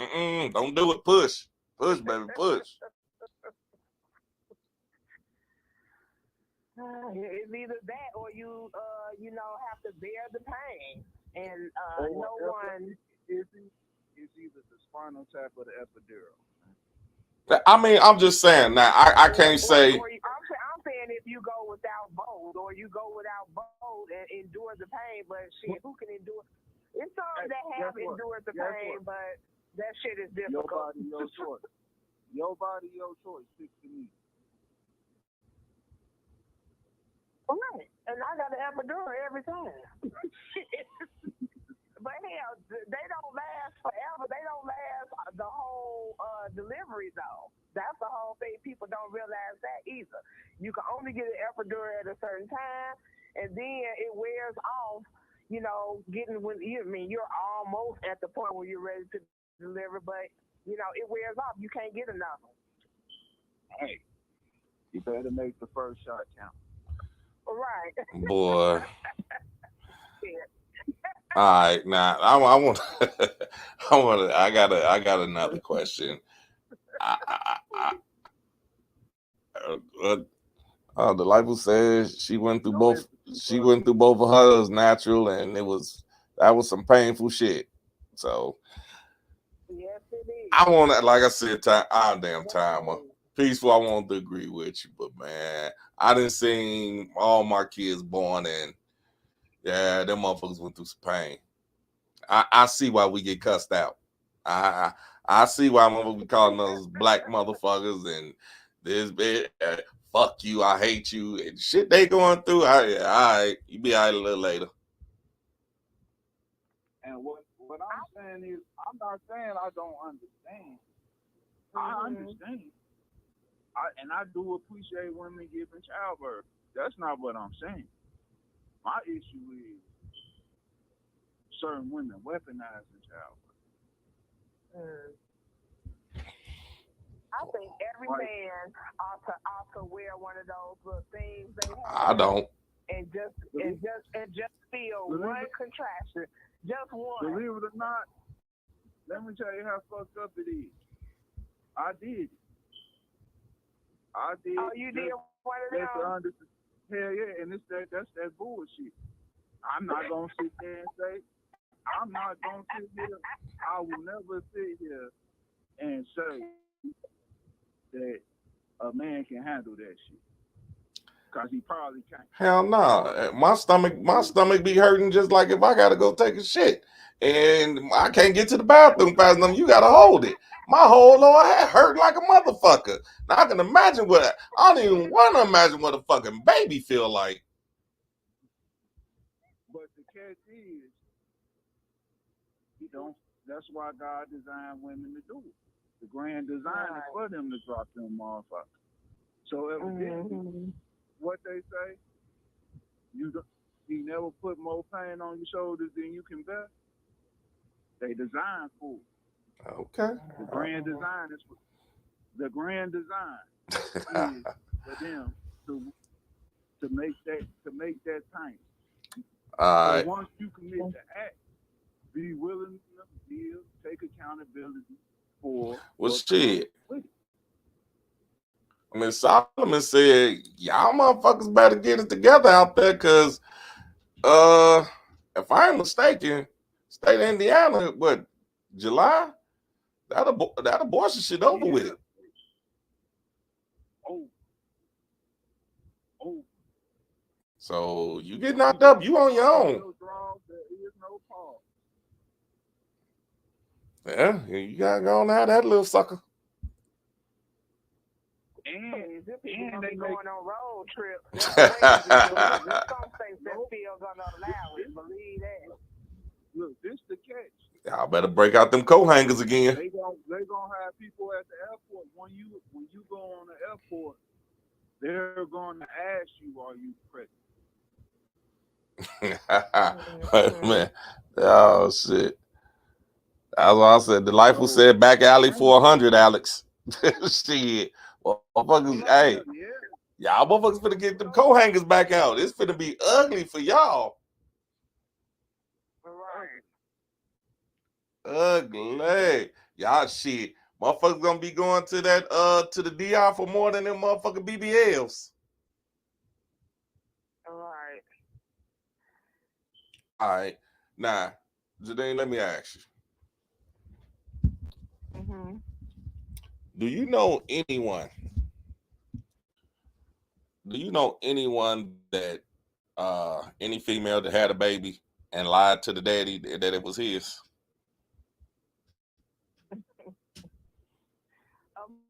don't do it. Push, baby, push. It's either that or you have to bear the pain, and Or no whatever one. is either the spinal tap or the epidural. I mean, I'm just saying. Now, I can't say. I'm saying if you go without both, or you go without both and endure the pain, but shit, who can endure? It's some that have endured the pain, but that shit is Your difficult. body, your choice. Your body, your choice. Fix the need. Right, and I got an epidural every time. But hell, they don't last forever. They don't last the whole delivery, though. That's the whole thing. People don't realize that either. You can only get an epidural at a certain time, and then it wears off. You know, you're almost at the point where you're ready to deliver, but you know it wears off. You can't get another. Hey, you better make the first shot count. Right. Boy. All right, now I got another question. Delightful says she went through both. She went through both of hers natural, and that was some painful shit. So Yes, it is. I want to, like I said, timer. Peaceful, I want to agree with you, but man, I done seen all my kids born and yeah, them motherfuckers went through some pain. I see why we get cussed out. I see why we calling those black motherfuckers and this bit. Fuck you, I hate you, and shit they going through. All right, you be all right a little later. And what I'm saying is, I'm not saying I don't understand. I understand. I do appreciate women giving childbirth. That's not what I'm saying. My issue is certain women weaponizing childbirth. I think every man ought to wear one of those little things they have. I don't. And just feel one contraction, just one. Believe it or not, let me tell you how fucked up it is. I did it. Oh, you did one of those? Hell yeah, and that's that bullshit. I'm not gonna sit there and say. I'm not gonna sit here. I will never sit here and say that a man can handle that shit. Cause he probably can't. Hell no. My stomach be hurting just like if I gotta go take a shit. And I can't get to the bathroom fast enough. You gotta hold it. My whole lower half hurt like a motherfucker. Now I can imagine I don't even want to imagine what a fucking baby feel like. But the catch is, that's why God designed women to do it. The grand design is for them to drop them motherfuckers. So evidently, what they say, you never put more pain on your shoulders than you can bear. They designed for it. Okay. The grand design is for them to make that time. All right. So once you commit to act, be willing to deal, take accountability for. Well, shit. I mean, Solomon said, y'all motherfuckers better get it together out there, because if I ain't mistaken, state of Indiana, July? That abortion shit over with. So you get knocked up, you on your own. No draws, there is no pause. Yeah, you gotta go and have that little sucker. And Please, if people and gonna they be make going on road trips, that's the way to do it. There's some states that still gonna allow it. Believe that. look, this the catch. Y'all better break out them coat hangers again. They gonna have people at the airport when you go on the airport. They're going to ask you, "Are you pregnant?" Man, oh shit. That's why I said the life was said back alley 400, Alex. Shit. Well, motherfuckers, hey, y'all motherfuckers finna get them coat hangers back out. It's finna be ugly for y'all. Right. Ugly. Y'all shit. Motherfuckers gonna be going to that to the DR for more than them motherfucking BBLs. Right. All right. Now, Jadine, let me ask you. Mm-hmm. Do you know anyone? Do you know anyone that any female that had a baby and lied to the daddy that it was his? Of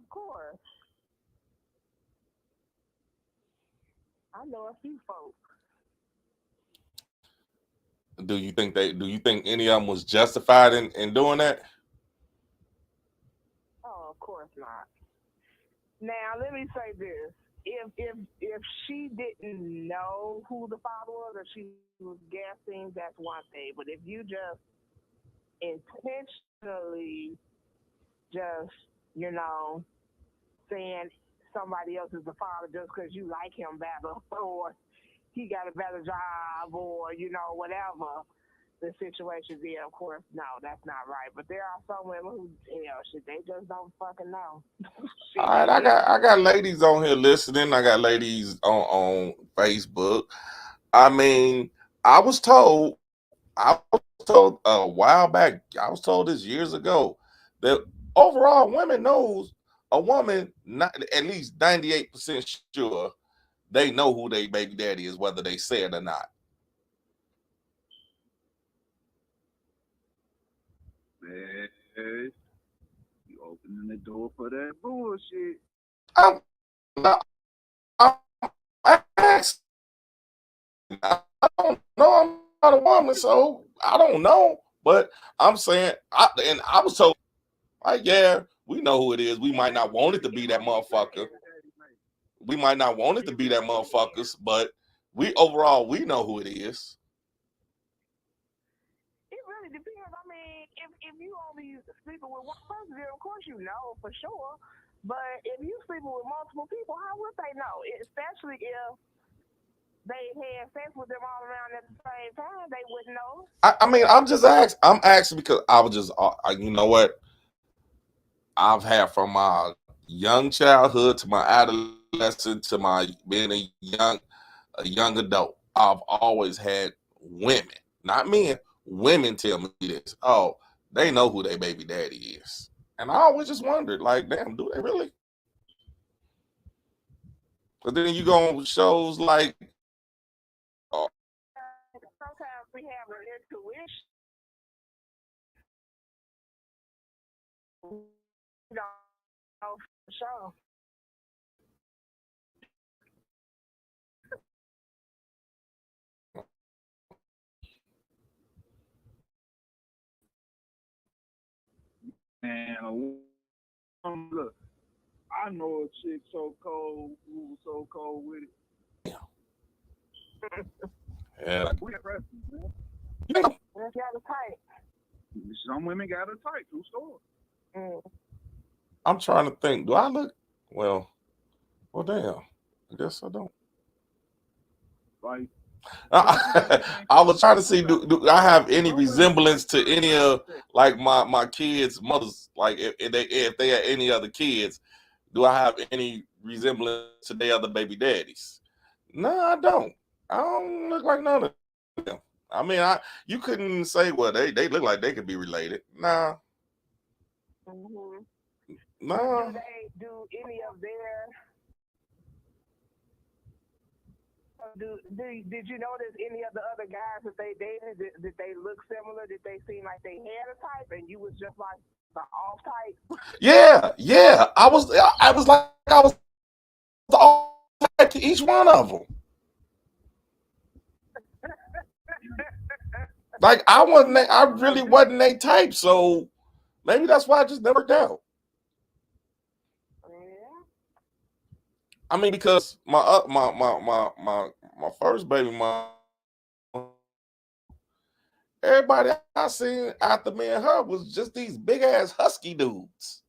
course. I know a few folks. Do you think any of them was justified in doing that? Oh, of course not. Now let me say this. If she didn't know who the father was or she was guessing, that's one thing. But if you just intentionally just, saying somebody else is the father just because you like him better or he got a better job or, whatever the situation be, of course, no, that's not right. But there are some women who, shit, they just don't fucking know. All right, I got ladies on here listening. I got ladies on Facebook. I mean, I was told a while back, I was told this years ago, that overall women knows a woman, not at least 98% sure they know who their baby daddy is, whether they say it or not. Man, you opening the door for that bullshit. I'm asking. I don't know. I'm not a woman, so I don't know. But I'm saying, I was told, like, yeah, we know who it is. We might not want it to be that motherfucker. We might not want it to be that motherfuckers, but we know who it is. It really depends. I mean, if you only sleeping with one person, then of course you know for sure. But if you sleeping with multiple people, how would they know? Especially if they had sex with them all around at the same time, they wouldn't know. I mean, I'm asking because I was just, you know what? I've had from my young childhood to my adolescence to my being a young adult. I've always had women, not men, women tell me this. Oh, they know who their baby daddy is. And I always just wondered, like, damn, do they really? But then you go on shows like, sometimes we have an intuition. You know, for sure. And look, I know a chick so cold who was so cold with it. yeah, We got preference, man. That's got a type. Some women got a type. True story. I'm trying to think. Do I look well? Damn. I guess I don't. Like, I was trying to see do I have any resemblance to any of like my kids' mothers? Like if they had any other kids, do I have any resemblance to their other baby daddies? No, I don't. I don't look like none of them. I mean, you couldn't say, well, they look like they could be related. Nah. Mm-hmm. Nah. Do any of their Did you notice any of the other guys that they dated? Did they look similar? Did they seem like they had a type, and you was just like the off type? Yeah. I was like I was all type to each one of them. Like I really wasn't they type, so maybe that's why I just never worked out. Yeah. I mean, because my first baby mom, everybody I seen after me and her was just these big ass husky dudes.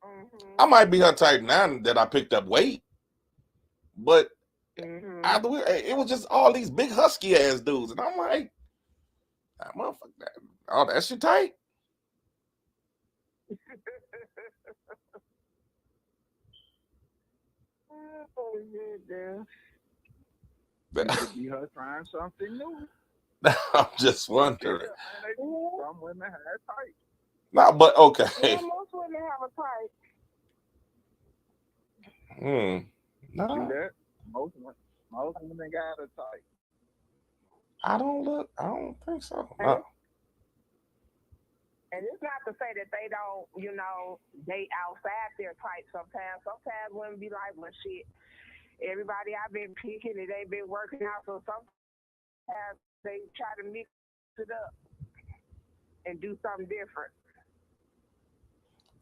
I Mhm. might be her type now that I picked up weight, but Mhm. after it was just all these big husky ass dudes, and I'm like, ah, motherfucker, oh, that's your type. Oh, yeah. It could be her trying something new. I'm just Yeah, wondering. man, Yeah. some women have type. Nah, but Yeah, okay. most women have a type. Hmm. See Nah, that? Most women got a type. I don't think so. And No. it's, and it's not to say that they don't, date outside their type sometimes. Sometimes women be like, well, shit, everybody I've been picking, it ain't been working out. So sometimes they try to mix it up and do something different.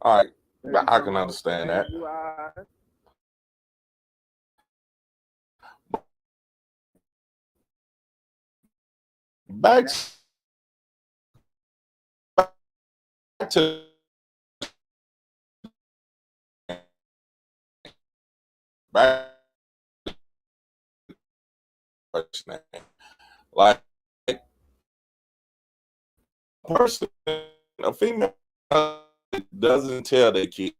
All right. Maybe I some can of understand them that. blue eyes. Back to back question. Like a person, a female doesn't tell their kid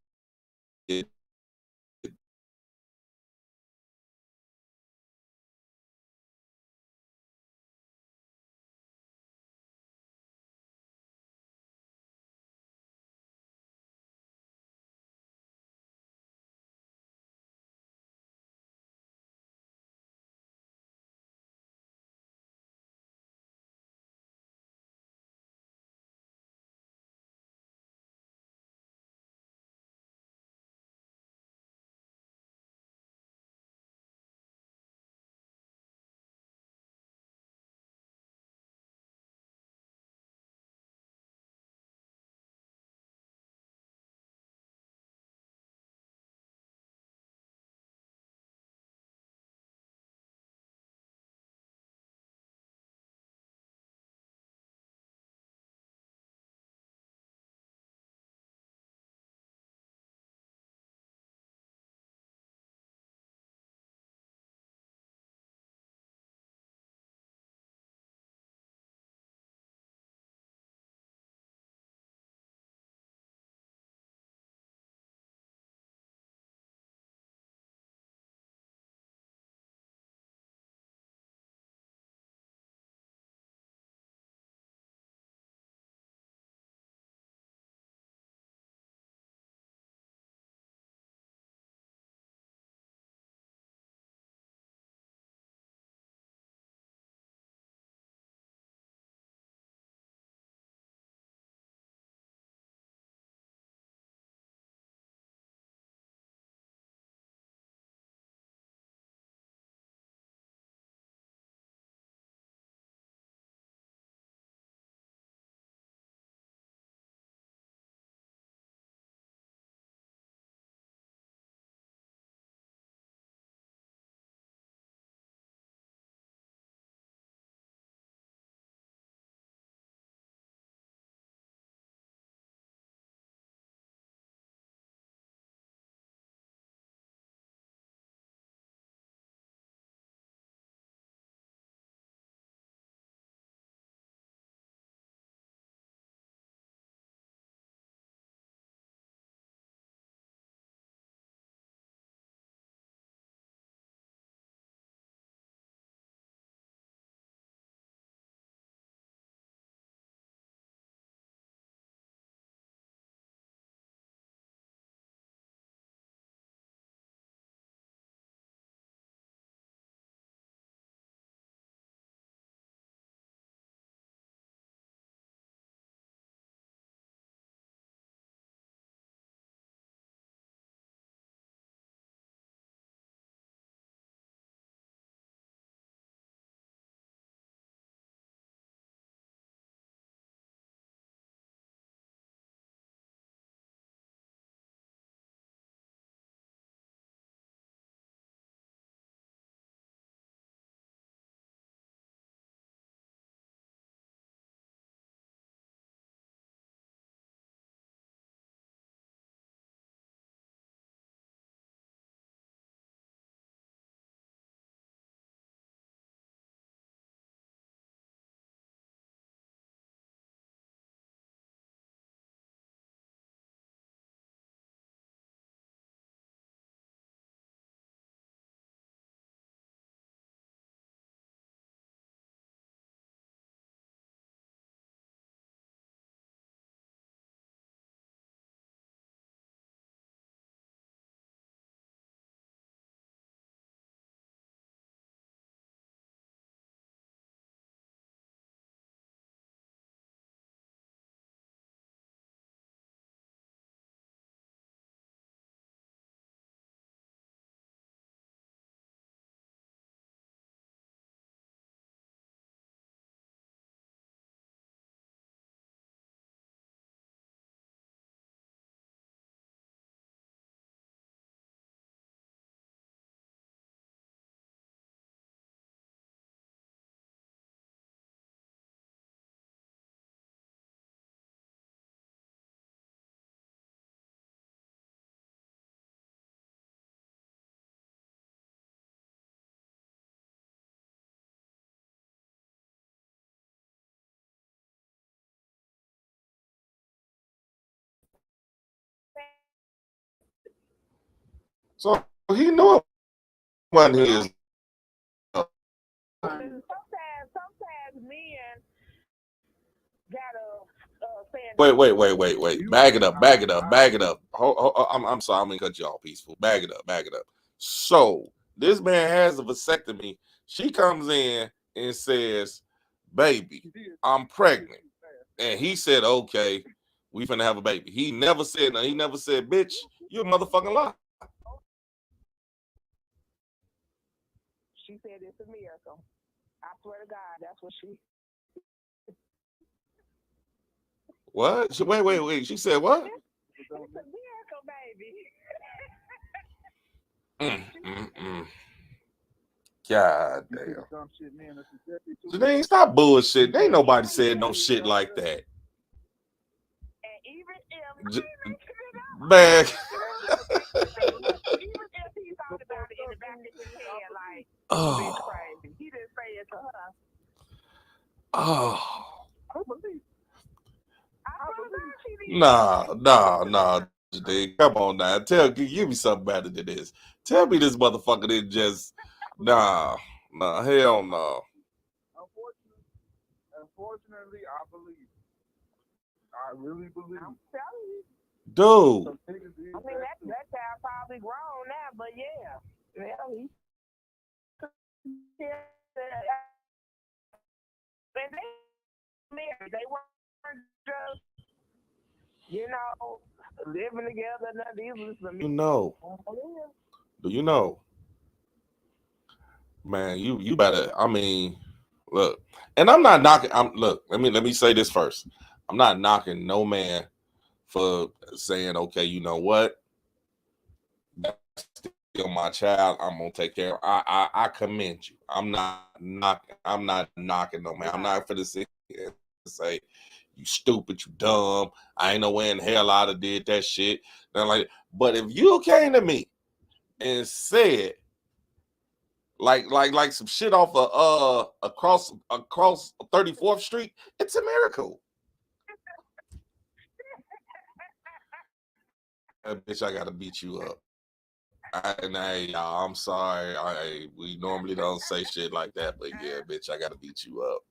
So he knew it wasn't his. Sometimes men gotta stand. Wait. Bag it up. I'm sorry, I'm gonna cut you off, Peaceful. Bag it up. So this man has a vasectomy. She comes in and says, "Baby, I'm pregnant," and he said, "Okay, we finna have a baby." He never said, "Bitch, you a motherfucking lie." She said it's a miracle. I swear to God, that's what she. What? Wait. She said what? It's a miracle, baby. God damn. Janine, stop bullshit. Ain't nobody said no shit like that. And even if Man. even if he thought about it in the back of his head, like, bitch crazy. He didn't say it to her. I believe Nah. Janine, come on now. Give me something better than this. Tell me this motherfucker didn't just nah, hell no. Unfortunately, I believe. I really believe. I'm telling you. Dude. I mean, that child probably grown now, but yeah. Well, he. And they married. They weren't just, living together. These was some. Do you know? Man, you better. I mean, look, and I'm not knocking. Let me say this first. I'm not knocking no man for saying, okay, you know what? That's still my child. I'm gonna take care of. I commend you. I'm not knocking no man. I'm not finna sit here and say you stupid, you dumb. I ain't no way in hell I'd have did that shit. But if you came to me and said like some shit off across 34th Street, it's a miracle. Bitch, I gotta beat you up. Hey, y'all, I'm sorry. We normally don't say shit like that, but yeah, bitch, I gotta beat you up.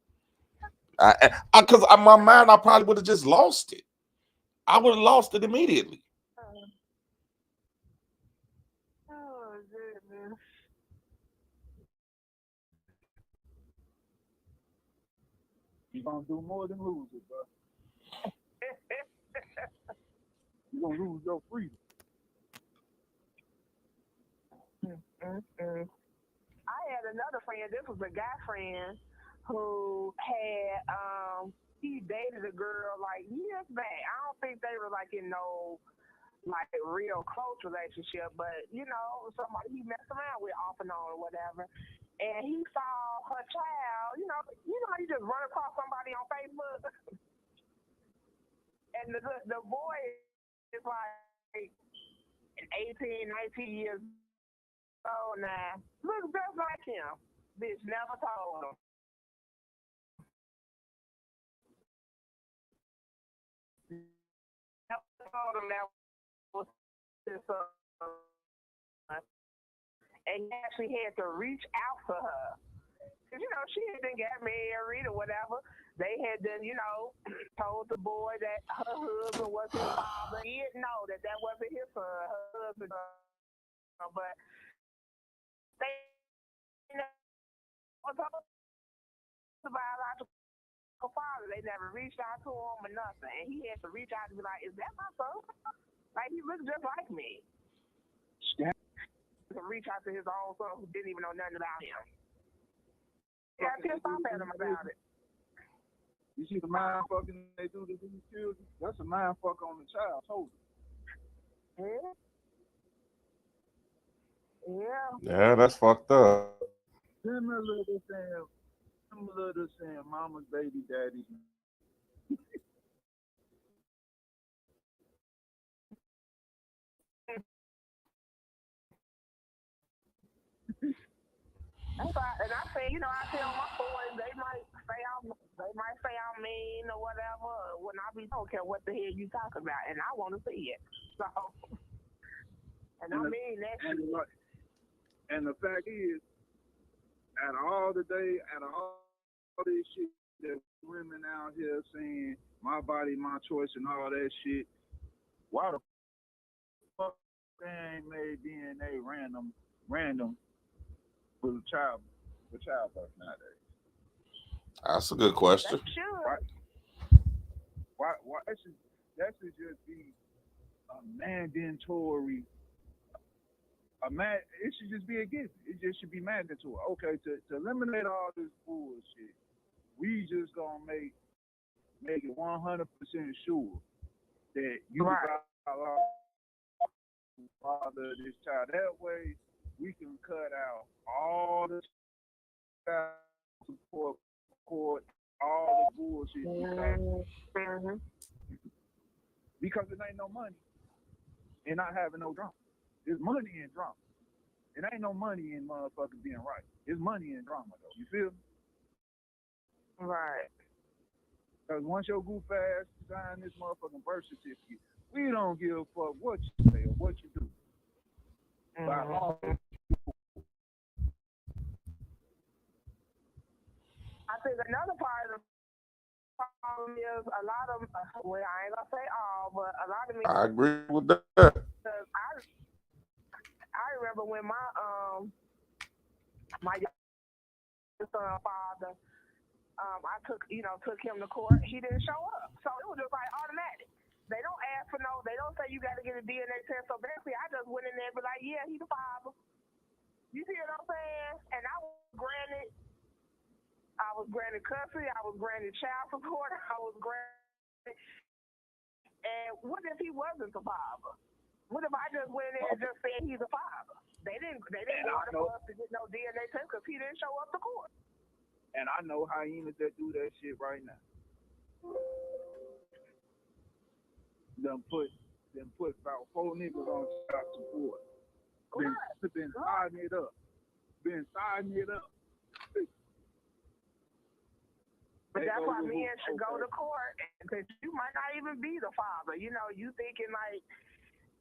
Cause my mind, I probably would have just lost it. I would have lost it immediately. Oh, goodness. You're gonna do more than lose it, bro. You're gonna lose your freedom. I had another friend. This was a guy friend who had he dated a girl like years back. I don't think they were like in no like real close relationship, but somebody he messed around with off and on or whatever. And he saw her child. You just run across somebody on Facebook, and the boy is like 18, 19 years old now. Looks just like him. Bitch never told him. Never told him that was his son. And he actually had to reach out to her. Because, she had been got married or whatever. They had then, told the boy that her husband was his father. He didn't know that wasn't his son, her husband. But they told the biological father. They never reached out to him or nothing. And he had to reach out and be like, is that my son? Like, he looks just like me. To reach out to his own son who didn't even know nothing about him. Yeah, I pissed off at him about it. You see the mind fucking they do to these children? That's a mind fuck on the child, totally. Yeah, that's fucked up. Similar to saying mama's baby, daddy's. That's right. And I say, I tell my boys they might say I'm mean or whatever. When I don't care what the hell you talking about, and I want to see it. So, And I mean that shit. And the fact is, out of all this shit that women out here saying my body, my choice, and all that shit, why the fuck they ain't made DNA random for childbirth nowadays? That's a good question. That should. Why that should just be a mandatory. It should just be a gift. It just should be mandatory. Okay, to eliminate all this bullshit, we just gonna make it 100% sure that you Right. father this child. That way, we can cut out all the child support, all the bullshit because it ain't no money in not having no drama. There's money in drama. It ain't no money in motherfuckers being right. There's money in drama though. You feel me? Right. Because once your goof ass sign this motherfucking birth certificate, we don't give a fuck what you say or what you do. By law, I think another part of the problem is a lot of, well, I ain't gonna say all, but a lot of me. I agree with that. Because I remember when my son father, I took him to court. He didn't show up, so it was just like automatic. They don't ask for no. They don't say you got to get a DNA test. So basically, I just went in there and be like, yeah, he's the father. You see what I'm saying? And I was granted custody. I was granted child support. I was granted. And what if he wasn't the father? What if I just went in and just said he's a father? They didn't order for us to get no DNA test because he didn't show up to court. And I know hyenas that do that shit right now. Them put about 4 niggas on child support. Been siding it up. But that's why men should go to court, because you might not even be the father. You know, you thinking like,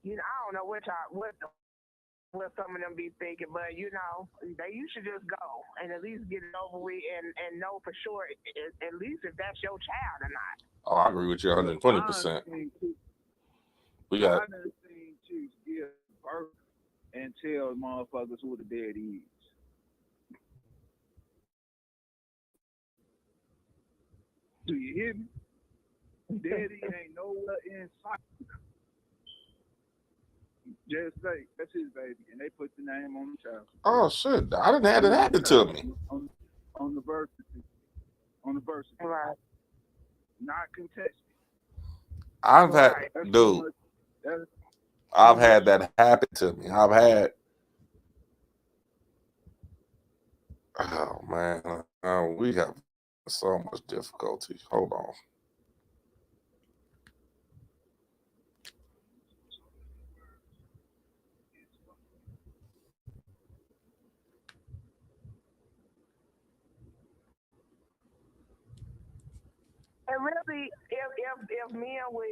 I don't know what some of them be thinking, but you should just go and at least get it over with and know for sure at least if that's your child or not. Oh, I agree with you 120%. We got. I done seen chicks give birth and tell motherfuckers who the daddy is. Do you hear me? Daddy ain't nowhere in sight. Just say that's his baby, and they put the name on the child. Oh shit! I didn't have it happen to me. On the birth certificate. Right. Not contested. I've had that happen to me. Oh man, we have so much difficulty. Hold on. And really, if men would,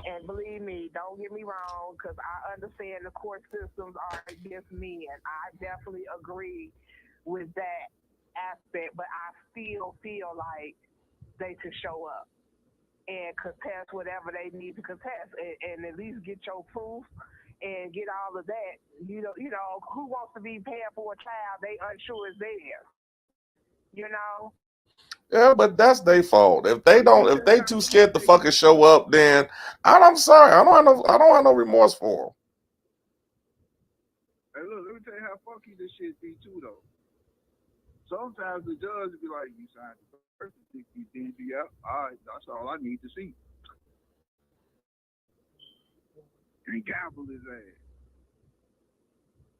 and believe me, don't get me wrong, because I understand the court systems are against men. I definitely agree with that aspect, but I still feel like they should show up and contest whatever they need to contest, and at least get your proof and get all of that. You know, who wants to be paying for a child they unsure is theirs? You know. Yeah, but that's their fault. If they too scared to fucking show up, then I'm sorry. I don't have no remorse for them. Hey, look, let me tell you how funky this shit be too, though. Sometimes the judge will be like, "You signed the birth certificate, then be out. All right, that's all I need to see." And gavel his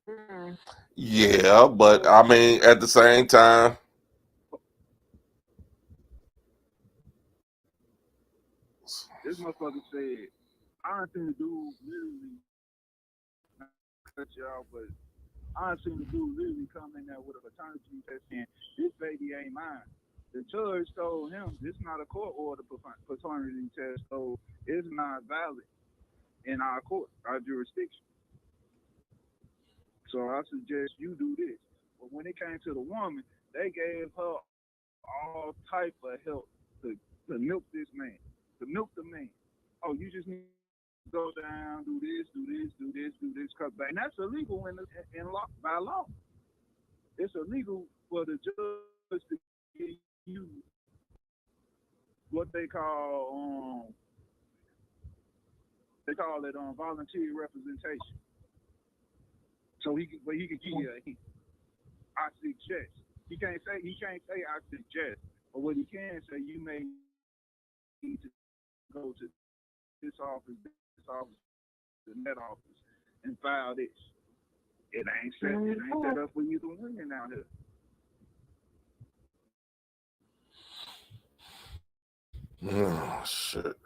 ass. Yeah, but I mean, at the same time. This motherfucker said, I ain't seen the dude literally cut you out, but I ain't seen the dude literally come in there with a paternity test saying, this baby ain't mine. The judge told him, this is not a court order paternity test, so it's not valid in our court, our jurisdiction. So I suggest you do this. But when it came to the woman, they gave her all type of help to, to milk this man, to milk the man. Oh, you just need to go down, do this, do this, do this, do this, cut back. And that's illegal in law, by law. It's illegal for the judge to give you what they call it volunteer representation. But he can give you a hint. I suggest. He can't say I suggest, but what he can say, you may need to go to this office, and that office, and file this. It ain't set up for you to win out here. Oh, shit.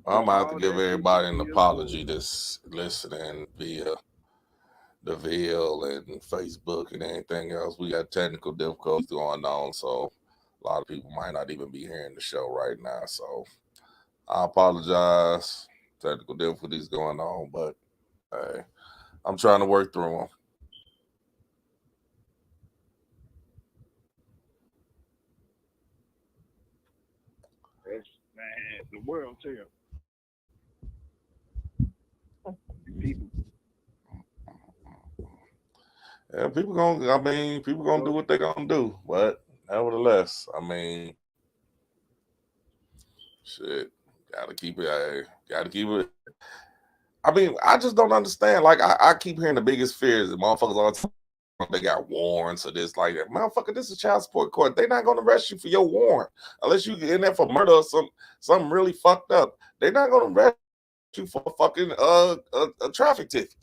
I'm gonna have to give everybody an apology that's listening via the Ville and Facebook and anything else. We got technical difficulties going on, so a lot of people might not even be hearing the show right now. So I apologize. Technical difficulties going on, but hey, I'm trying to work through them. Man, the world tell people. Yeah, people gonna do what they gonna do, but nevertheless, I mean, shit, gotta keep it. I mean, I just don't understand. Like, I keep hearing the biggest fears that motherfuckers all the time. They got warrants or this, like that. Motherfucker, this is child support court. They're not gonna arrest you for your warrant unless you get in there for murder or something really fucked up. They're not gonna arrest you for fucking a traffic ticket.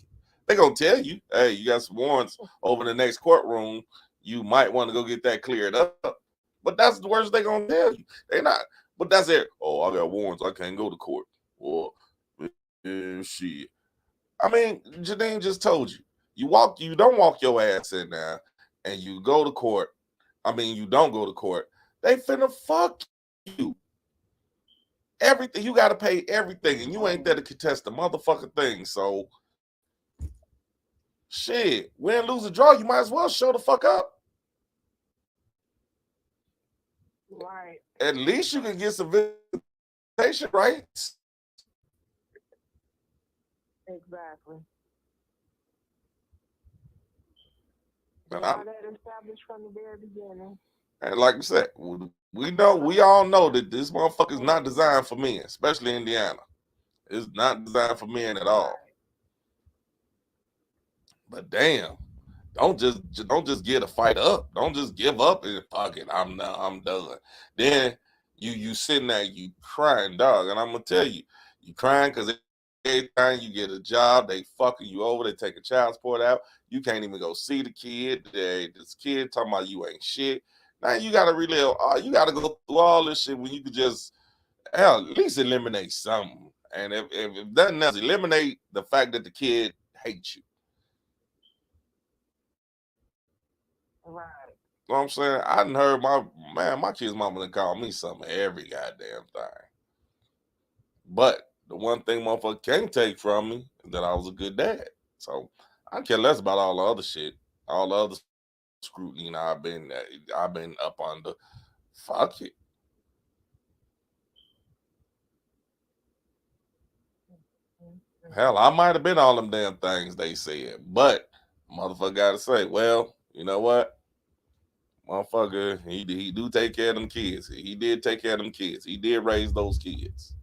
They're gonna tell you, hey, you got some warrants over in the next courtroom. You might want to go get that cleared up. But that's the worst they're gonna tell you. They're not. But that's it. Oh, I got warrants. I can't go to court. Or shit. I mean, Janine just told you. You don't walk your ass in there and you go to court. I mean, you don't go to court. They finna fuck you. Everything, you gotta pay everything, and you ain't there to contest the motherfucking thing. So shit, win, lose, or draw, you might as well show the fuck up. Right. At least you can get some visitation rights. Exactly. And All that established from the very beginning. And like I said, we all know that this motherfucker is not designed for men, especially Indiana. It's not designed for men at all. But damn, don't just get a fight up. Don't just give up and fuck it. I'm done. Then you sitting there, you crying, dog. And I'm gonna tell you, you crying because every time you get a job, they fucking you over. They take a child support out. You can't even go see the kid. This kid talking about you ain't shit. Now you gotta relive. You gotta go through all this shit when you could just hell at least eliminate something. And if nothing else, eliminate the fact that the kid hates you. Right. You know what I'm saying? I done heard my kid's mama done call me something every goddamn thing. But the one thing motherfucker can't take from me is that I was a good dad. So I care less about all the other shit, all the other scrutiny I've been up under. Fuck it. Hell, I might have been all them damn things they said, but motherfucker gotta say, well, you know what? Motherfucker, he do take care of them kids. He did take care of them kids. He did raise those kids.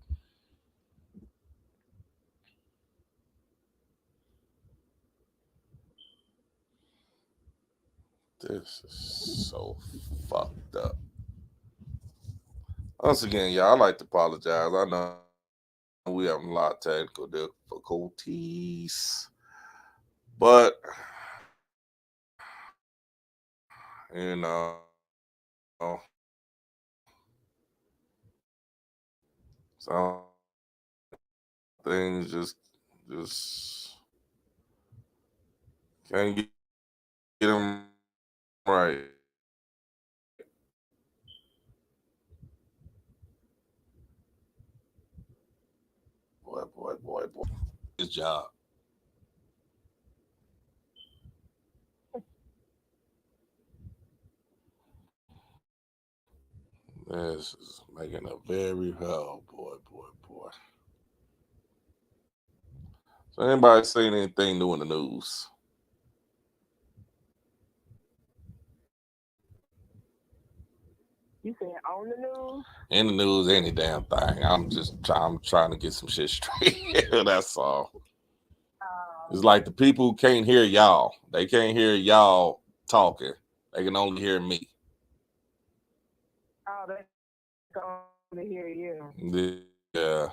This is so fucked up. Once again, y'all, I'd like to apologize. I know we have a lot of technical difficulties, but you know, some things just can't get them right. Boy. His job. This is making a very boy. So anybody seen anything new in the news? You said on the news? In the news, any damn thing. I'm trying to get some shit straight. That's all. It's like the people who can't hear y'all. They can't hear y'all talking. They can only hear me. Oh, they can only hear you. Yeah.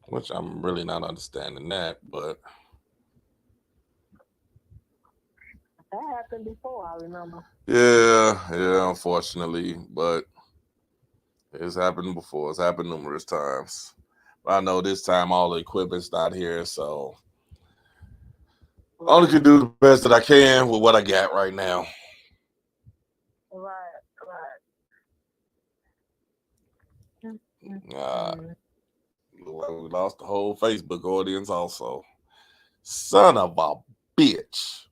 Which I'm really not understanding that, but that happened before, I remember. Yeah, unfortunately, but it's happened before. It's happened numerous times. But I know this time all the equipment's not here, so I only can do the best that I can with what I got right now. Right. We lost the whole Facebook audience also. Son of a bitch.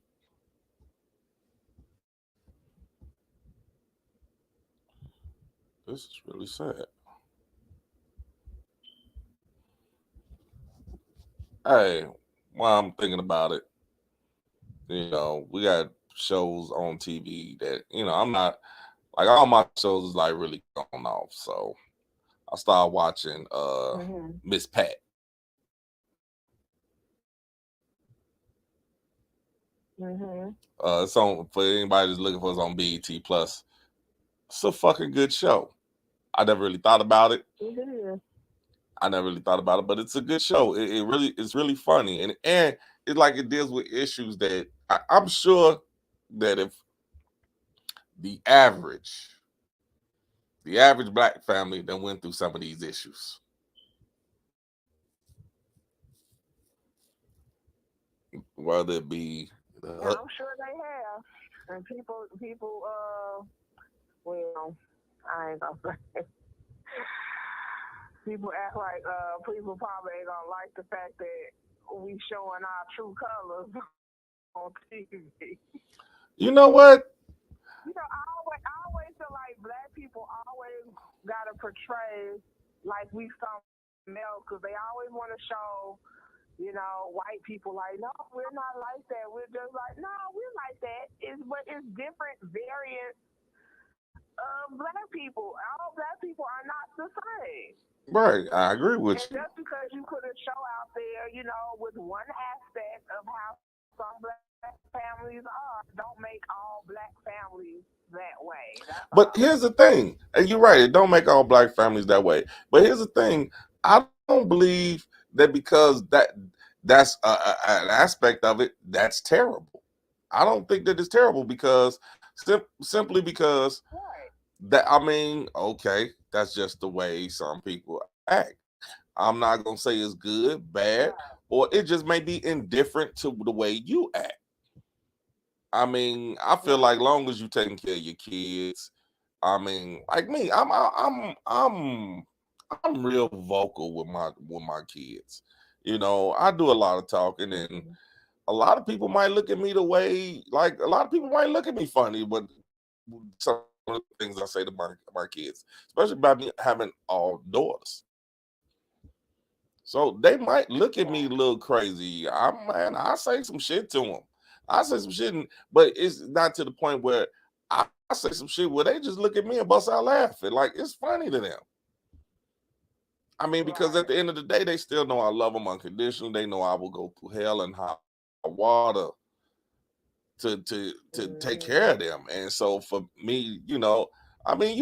This is really sad. Hey, while I'm thinking about it, we got shows on TV that, I'm not, like, all my shows is like really going off. So I started watching Miss Pat. It's on, for anybody that's looking for, it's on BET Plus. It's a fucking good show. I never really thought about it. I never really thought about it, but it's a good show. It's really funny, and it's like it deals with issues that I'm sure that if the average black family that went through some of these issues, whether it be I'm sure they have, and people, well, I ain't gonna say. People act like people probably ain't gonna like the fact that we showing our true colors on TV. You know what? I always feel like black people always gotta portray like we something else because they always want to show, white people like, no, we're not like that. We're just like, no, we're like that. But it's different variants of black people. All black people are not the same. Right, I agree with you. Just because you put a show out there, with one aspect of how some black families are, don't make all black families that way. But here's the thing, and you're right, it don't make all black families that way. But here's the thing, I don't believe that because that's an aspect of it that's terrible. I don't think that it's terrible because simply because okay, that's just the way some people act. I'm not gonna say it's good, bad, or it just may be indifferent to the way you act. I feel like long as you taking care of your kids, like me, I'm real vocal with my kids. I do a lot of talking, and a lot of people might look at me the way, like, a lot of people might look at me funny, but some of the things I say to my kids, especially about me having all daughters. So they might look at me a little crazy. I say some shit to them. I say some shit, but it's not to the point where I say some shit where they just look at me and bust out laughing. Like, it's funny to them. Because at the end of the day, they still know I love them unconditionally. They know I will go through hell and hot water to take care of them. And so for me, you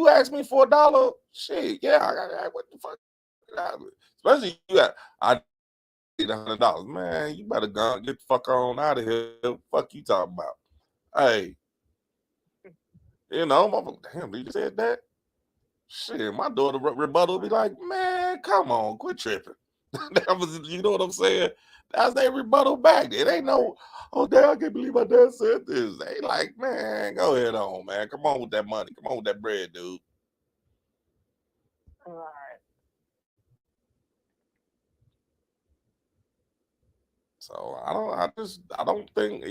asked me for $1, shit, yeah, I got what the fuck, especially I need $100, man. You better go get the fuck on out of here. Fuck you talking about? Hey, damn, you said that. Shit, my daughter rebuttal be like, man, come on, quit tripping. That was, you know what I'm saying? That's their rebuttal back. It ain't no, oh, dad, I can't believe my dad said this. They like, man, go ahead on, man. Come on with that money. Come on with that bread, dude. All right. So I don't think,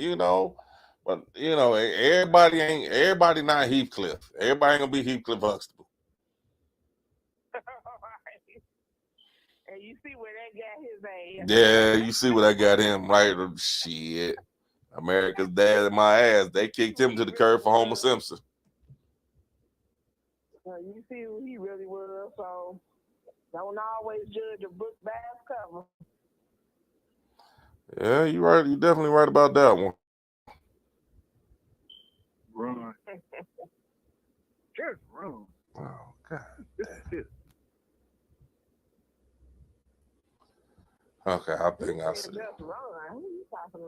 But you know, everybody not Heathcliff. Everybody ain't gonna be Heathcliff Huxtable. And you see where that got his ass. Yeah, you see what I got him right. Shit, America's Dad in my ass. They kicked him to the curb for Homer Simpson. You see who he really was. So don't always judge a book by its cover. Yeah, you right. You definitely right about that one. Run. Just run. Oh God. Okay, I think I see. Just run. Who you talking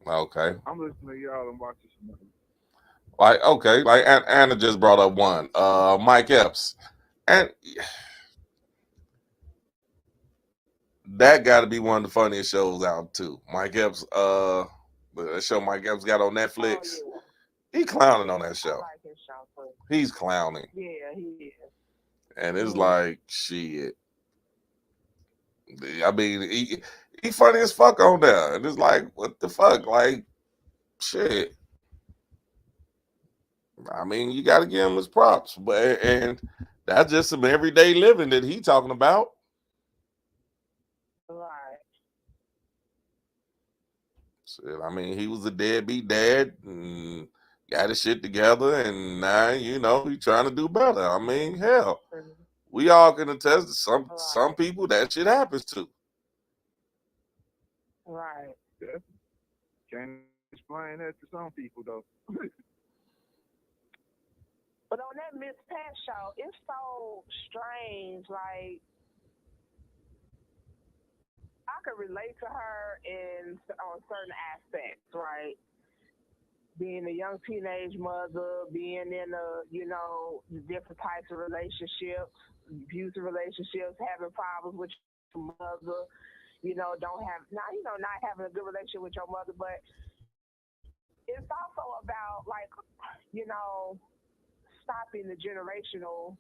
about? Okay. I'm listening to y'all and watching some of them. Like, okay, like Anna just brought up one. Mike Epps. And that gotta be one of the funniest shows out too. Mike Epps, the show Mike Epps got on Netflix. Oh, He clowning on that show. I like his show too. He's clowning. Yeah, he is. And it's like shit. I mean, he funny as fuck on there. And it's like, what the fuck? Like, shit. I mean, you got to give him his props, but and that's just some everyday living that he talking about. Right. Shit, I mean, he was a deadbeat dad and got his shit together, and now you know he trying to do better. I mean, hell, we all can attest to some people that shit happens to. Right. Yeah. Can't explain that to some people though. But on that Miss Pat show, it's so strange. Like, I could relate to her on certain aspects, right? Being a young teenage mother, being in different types of relationships, abusive relationships, having problems with your mother, not having a good relationship with your mother. But it's also about, like, stopping the generational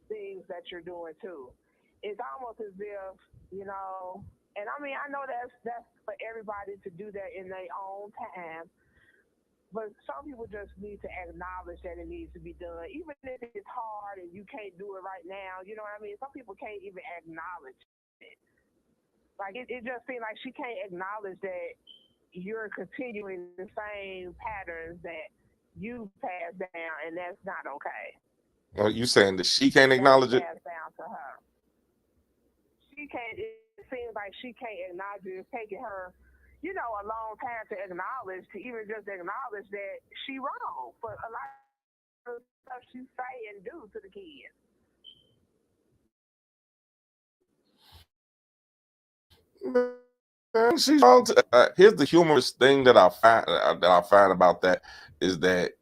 things that you're doing too. It's almost as if, and I mean, I know that's for everybody to do that in their own time, but some people just need to acknowledge that it needs to be done, even if it's hard and you can't do it right now. You know what I mean? Some people can't even acknowledge it. Like, it just seems like she can't acknowledge that you're continuing the same patterns that you pass down, and that's not okay. Well, you saying that she can't acknowledge it? Passed down to her. She can't. It seems like she can't acknowledge it. It's taking her, a long time to even just acknowledge that she wrong for a lot of stuff she say and do to the kids. She's wrong. Here's the humorous thing that I find about that is that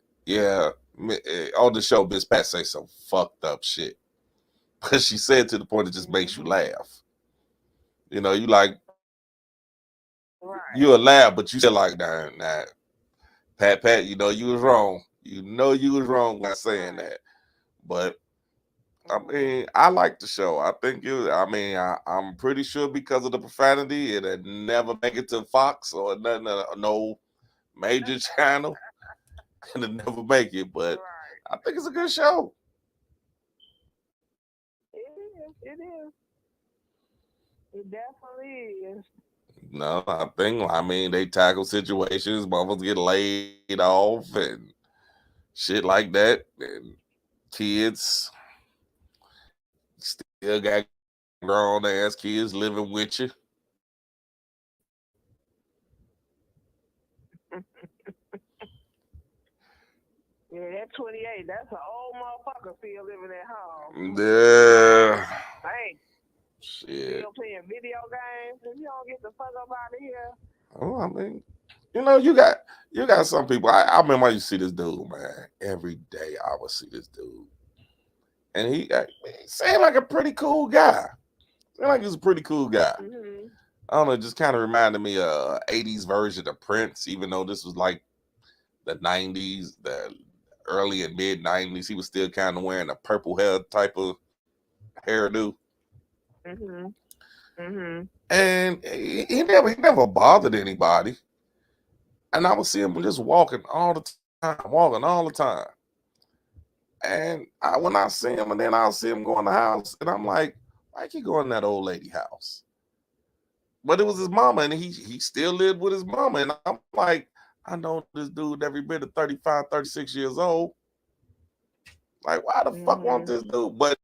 on the show, Miss Pat say some fucked up shit, but she said to the point it just makes you laugh. You like right. You'll laugh, but you still like nah, Pat. You was wrong. You was wrong by saying that. But I mean, I like the show. I think I'm pretty sure because of the profanity, it'd never make it to Fox or no major channel. It'd never make it, but right. I think it's a good show. It is. It definitely is. No, I mean, they tackle situations, motherfuckers get laid off and shit like that, and kids still got grown ass kids living with you. Yeah, that 28, that's an old motherfucker still living at home. Yeah. Thanks. Shit. Still playing video games. If you don't get the fuck up out of here. Oh, I mean, you got some people. I remember I used to see this dude, man. Every day I would see this dude. And he seemed like a pretty cool guy. Seemed like he was a pretty cool guy. Mm-hmm. I don't know, it just kind of reminded me of 80s version of Prince, even though this was like the 90s, the early and mid 90s. He was still kind of wearing a purple hair type of hairdo. Mm-hmm. Mm-hmm. And he never bothered anybody. And I would see him just walking all the time. And when I see him, and then I'll see him go in the house, and I'm like, why he go in that old lady house? But it was his mama, and he still lived with his mama. And I'm like, I know this dude every bit of 35, 36 years old. Like, why the fuck want this dude? But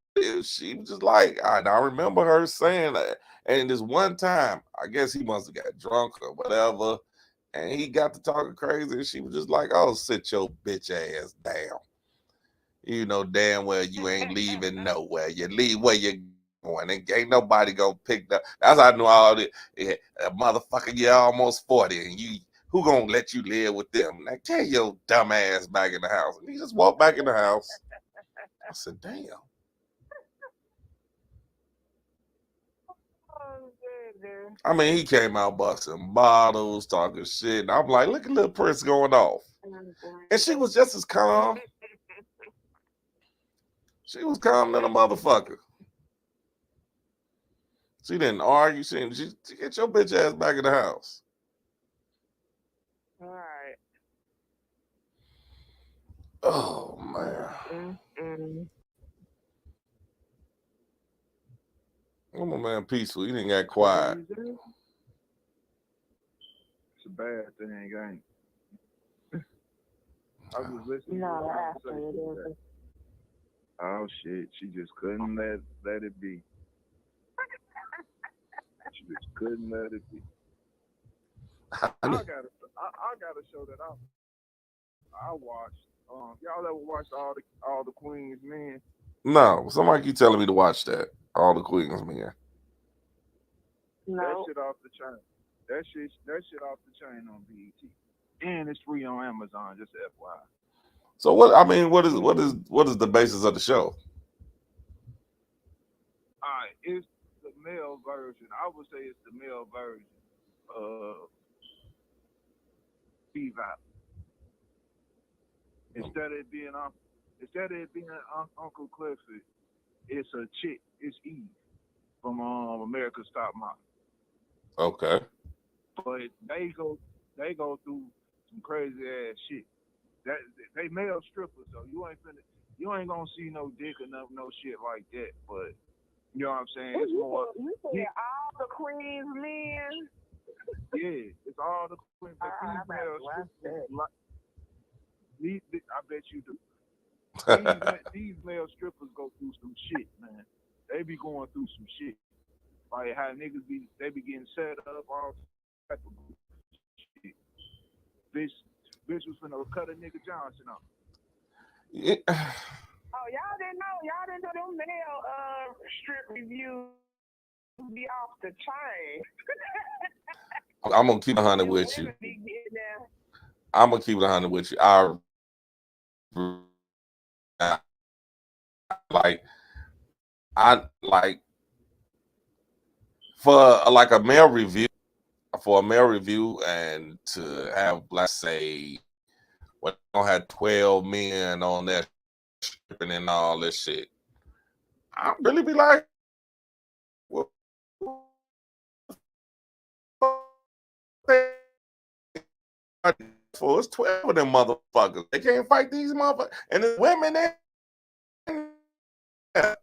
she was just like, I remember her saying that. And this one time, I guess he must have got drunk or whatever, and he got to talking crazy, and she was just like, oh, sit your bitch ass down. You know damn well you ain't leaving nowhere. You leave where you going. Ain't nobody gonna pick up. That's how I knew all this. Motherfucker, you're almost 40, and who gonna let you live with them? Now get your dumb ass back in the house. And he just walked back in the house. I said, damn. I mean, he came out busting bottles, talking shit. And I'm like, look at little Prince going off. And she was just as calm. She was calm than a motherfucker. She didn't argue. She get your bitch ass back in the house. All right. Oh, man. Oh, my man, peaceful. He didn't get quiet. It's a bad thing, ain't it? I was listening. No, actually, it isn't. Oh shit! She just couldn't let it be. She just couldn't let it be. I got a show that I watched. Y'all ever watched all the Queen's Men? No, somebody keep telling me to watch that. All the Queen's Men. No. That shit off the chain. That shit off the chain on BET, and it's free on Amazon. Just FYI. So what? I mean, what is the basis of the show? All right, it's the male version. I would say it's the male version of Bebop. Instead of it being Uncle Clifford, it's a chick. It's Eve from America's Top Model. Okay. But they go through some crazy ass shit. They male strippers, so you ain't gonna see no dick or no shit like that. But you know what I'm saying? It's more. You said all the Queen's Men. Yeah, it's all the Queen's. These male strippers. I bet you do. These male strippers go through some shit, man. They be going through some shit. Like how niggas be getting set up, all type of shit. Bitch was finna cut a nigga Johnson off. Yeah. Oh, y'all didn't know them male strip reviews be off the chain. I'm gonna keep 100 with you. I'm gonna keep 100 with you. I like for like a male review, and to have, let's say, what don't have 12 men on there stripping and all this shit. I'd really be like, well, for it's 12 of them motherfuckers. They can't fight these motherfuckers. And the women there can't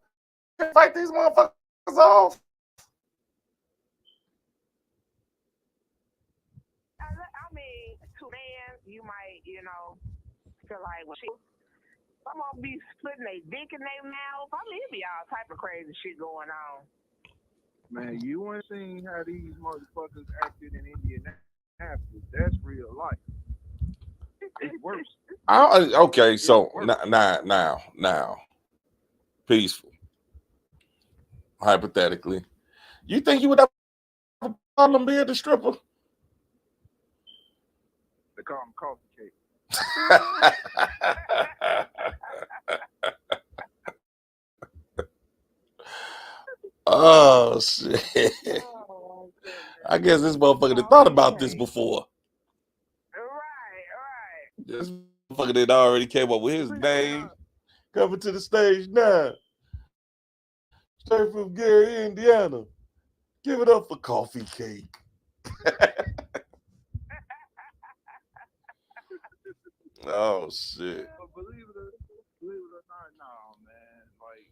fight these motherfuckers off. I mean, to men, you might, feel like, well, someone be splitting their dick in their mouth. I mean, it be all type of crazy shit going on. Man, you ain't seen how these motherfuckers acted in Indianapolis. That's real life. It's worse. Okay, so now, peaceful. Hypothetically, you think you would have a problem being a stripper? They call them coffee cake. Oh shit! I guess this motherfucker had thought about this before. Right. This motherfucker that already came up with his name. Coming to the stage now. Straight from Gary, Indiana. Give it up for Coffee Cake. Oh shit. But believe it or not, no, man. Like,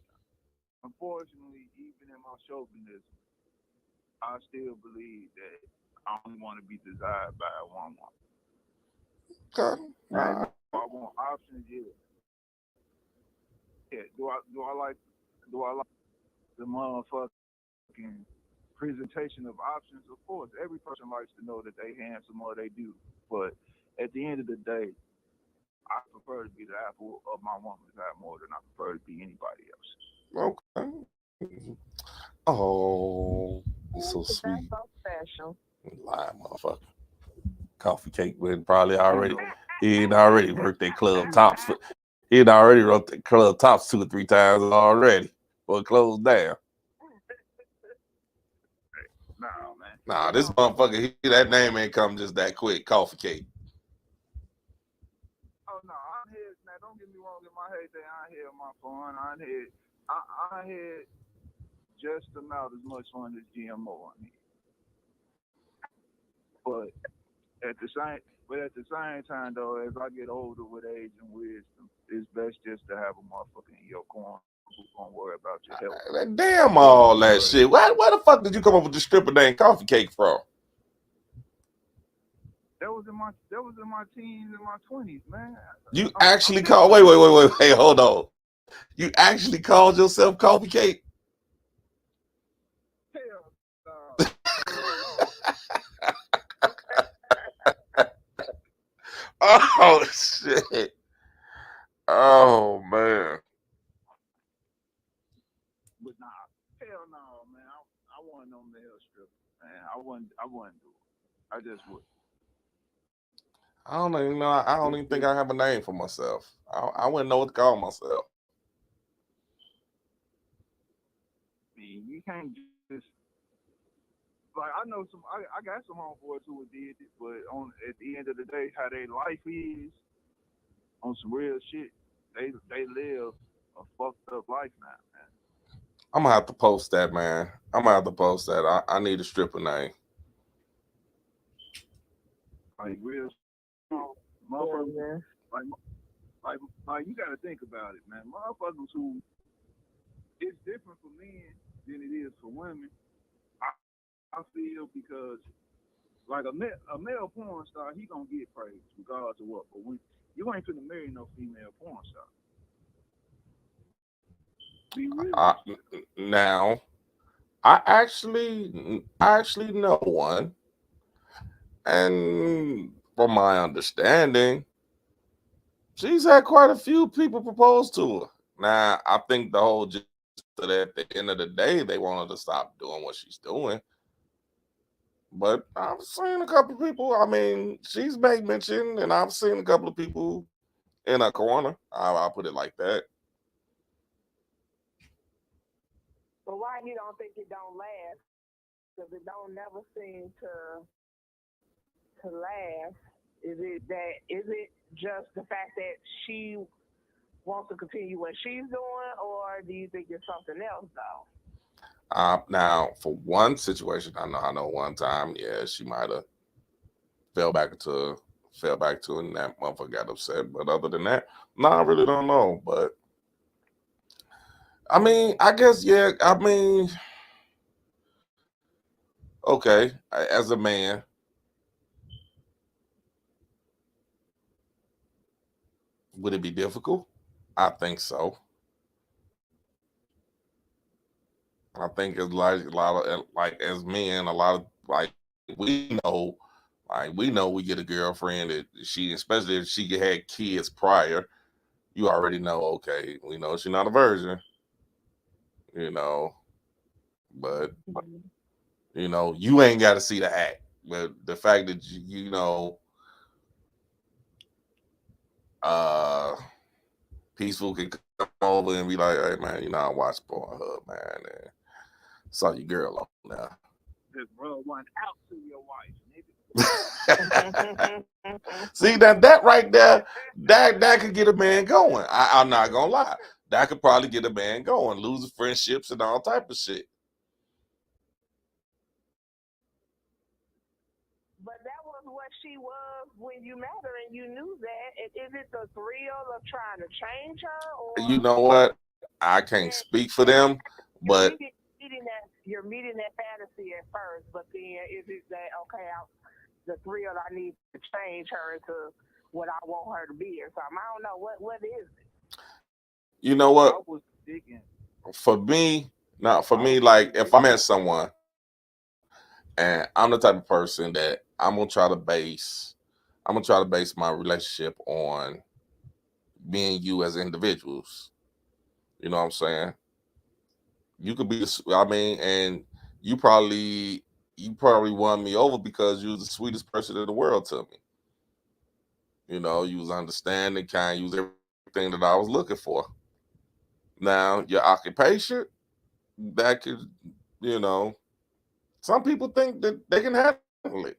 unfortunately, even in my chauvinism, I still believe that I only want to be desired by one woman. Okay. Now, if I want options, yeah. Yeah. Do I like the motherfucking presentation of options? Of course, every person likes to know that they handsome or they do. But at the end of the day, I prefer to be the apple of my woman's eye more than I prefer to be anybody else. Okay. Oh, you're so That's sweet. so special. Lying motherfucker. Coffee Cake would probably already he'd already worked that club tops for he'd already wrote the club tops 2 or 3 times already before it closed down. Nah, man. Nah, this motherfucker, that name ain't come just that quick. Coffee Cake. Oh no, I'm here. Now don't get me wrong. In my heyday, I had my fun. I had just about as much fun as GMO on here. But at the same time, though, as I get older with age and wisdom, it's best just to have a motherfucker in your corner who's gonna worry about your health. Damn all that shit. Where the fuck did you come up with the stripper name Coffee Cake from? That was in my teens and my 20s, man. You actually called wait, hold on. You actually called yourself Coffee Cake? Hell, Oh shit. Oh man. But nah, hell no, man. I wasn't no male stripper, man. I wouldn't do it. I just would. I don't even know. I don't even think I have a name for myself. I wouldn't know what to call myself. I mean, you can't just like I know some. I got some homeboys who did it, but at the end of the day, how their life is on some real shit, they live a fucked up life now, man. I'm gonna have to post that, man. I'm gonna have to post that. I need a stripper name. Like real motherfuckers. Like you gotta think about it, man. Motherfuckers who it's different for men than it is for women. I feel because like a male porn star, he gonna get praise regardless of what. But when you ain't finna marry no female porn star. Be real. Now, I actually know one, and from my understanding, she's had quite a few people propose to her. Now, I think the whole gist of that, at the end of the day, they want her to stop doing what she's doing. But I've seen a couple of people. I mean, she's made mention, and I've seen a couple of people in her corner. I'll put it like that. But why you don't think it don't last? Because it don't never seem to last. Is it just the fact that she wants to continue what she's doing, or do you think it's something else though? Now, for one situation, I know one time, yeah, she might have fell back to it, and that motherfucker got upset. But other than that, no, I really don't know. But I mean, I guess, yeah, I mean, okay, as a man, would it be difficult? I think so. I think it's like a lot of like as men, a lot of like we know, we get a girlfriend that she, especially if she had kids prior, you already know. Okay, we know she's not a virgin, you know, but you know you ain't got to see the act, but the fact that you know, Peaceful can come over and be like, hey man, you know I watch Pornhub, man, and saw your girl on there. Just rub one out to your wife, nigga. See that right there, that could get a man going. I'm not gonna lie, that could probably get a man going, losing friendships and all type of shit. when you met her and you knew that, is it the thrill of trying to change her, or You know what? I can't speak for them, but you're meeting that fantasy at first, but then is it that okay? The thrill I need to change her into what I want her to be or something? I don't know what is it. you know what? I was thinking, For me, like if I met someone and I'm the type of person that I'm gonna try to base my relationship on me and you as individuals. You know what I'm saying? You could be and you probably won me over because you was the sweetest person in the world to me. You know, you was understanding, kind, you was everything that I was looking for. Now, your occupation, that could, you know, some people think that they can handle it.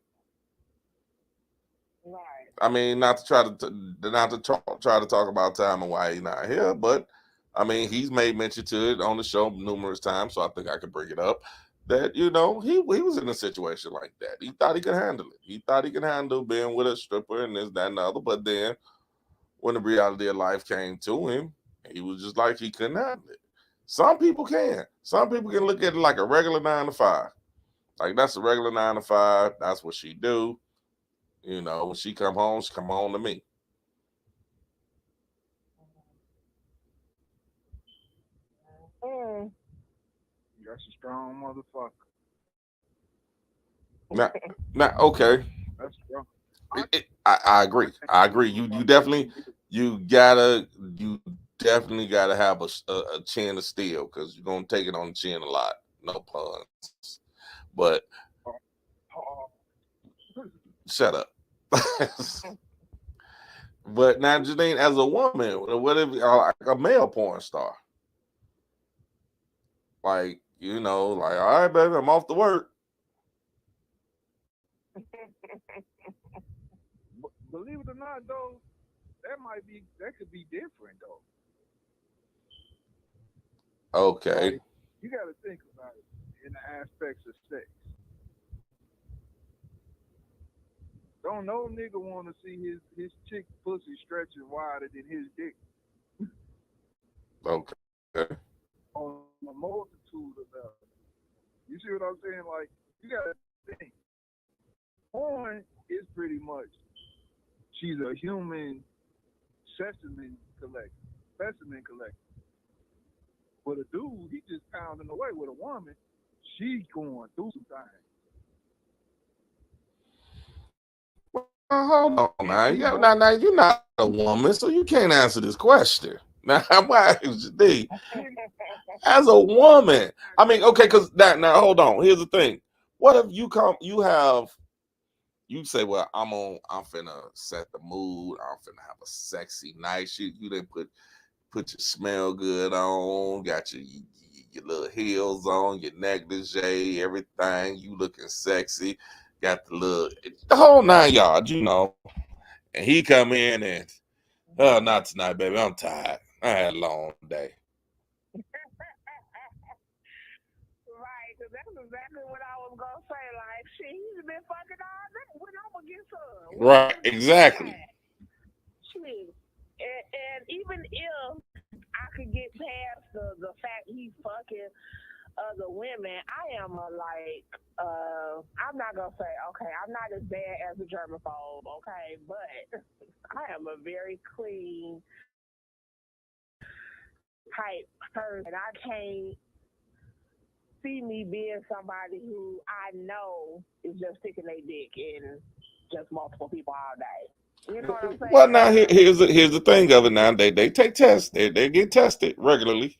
Right. I mean, not to try to talk about time and why he's not here, but I mean, he's made mention to it on the show numerous times, so I think I could bring it up. That he was in a situation like that. He thought he could handle it. He thought he could handle being with a stripper and this, that, and the other. But then, when the reality of life came to him, he was just like he couldn't handle it. Some people can. Some people can look at it like a regular 9 to 5. Like that's a regular 9 to 5. That's what she do. You know, when she come home to me. that's a strong motherfucker. Now, okay. That's strong. I agree. I agree. You definitely gotta have a chin of steel because you're gonna take it on the chin a lot. No puns. But shut up. But now, Janine, as a woman, what if like a male porn star? Like, like, all right, baby, I'm off to work. Believe it or not, though, that could be different, though. Okay. Like, you got to think about it in the aspects of sex. Don't no nigga want to see his chick pussy stretching wider than his dick. Okay. On a multitude of levels. You see what I'm saying? Like, you got to think. Porn is pretty much, she's a human specimen collector. But a dude, he just pounding away. With a woman, she going through some things. Hold on now. Now you're not a woman, so you can't answer this question. Now, why is the as a woman? I mean, okay, because now hold on. Here's the thing. What if you say, well, I'm finna set the mood. I'm finna have a sexy night. You didn't put your smell good on, got your little heels on, your negligee, everything. You looking sexy. Got the whole 9 yards, And he come in and, oh, not tonight, baby. I'm tired. I had a long day. Right, because that's exactly what I was going to say. Like, shit, he's been fucking all day. When I'm going to get some? Right, exactly. Shit. And even if I could get past the fact he's fucking other women, I am I'm not gonna say, okay, I'm not as bad as a germaphobe, okay, but I am a very clean type person. I can't see me being somebody who I know is just sticking their dick in just multiple people all day. You know what I'm saying? Well, now here's the thing of it. Now they take tests. They get tested regularly.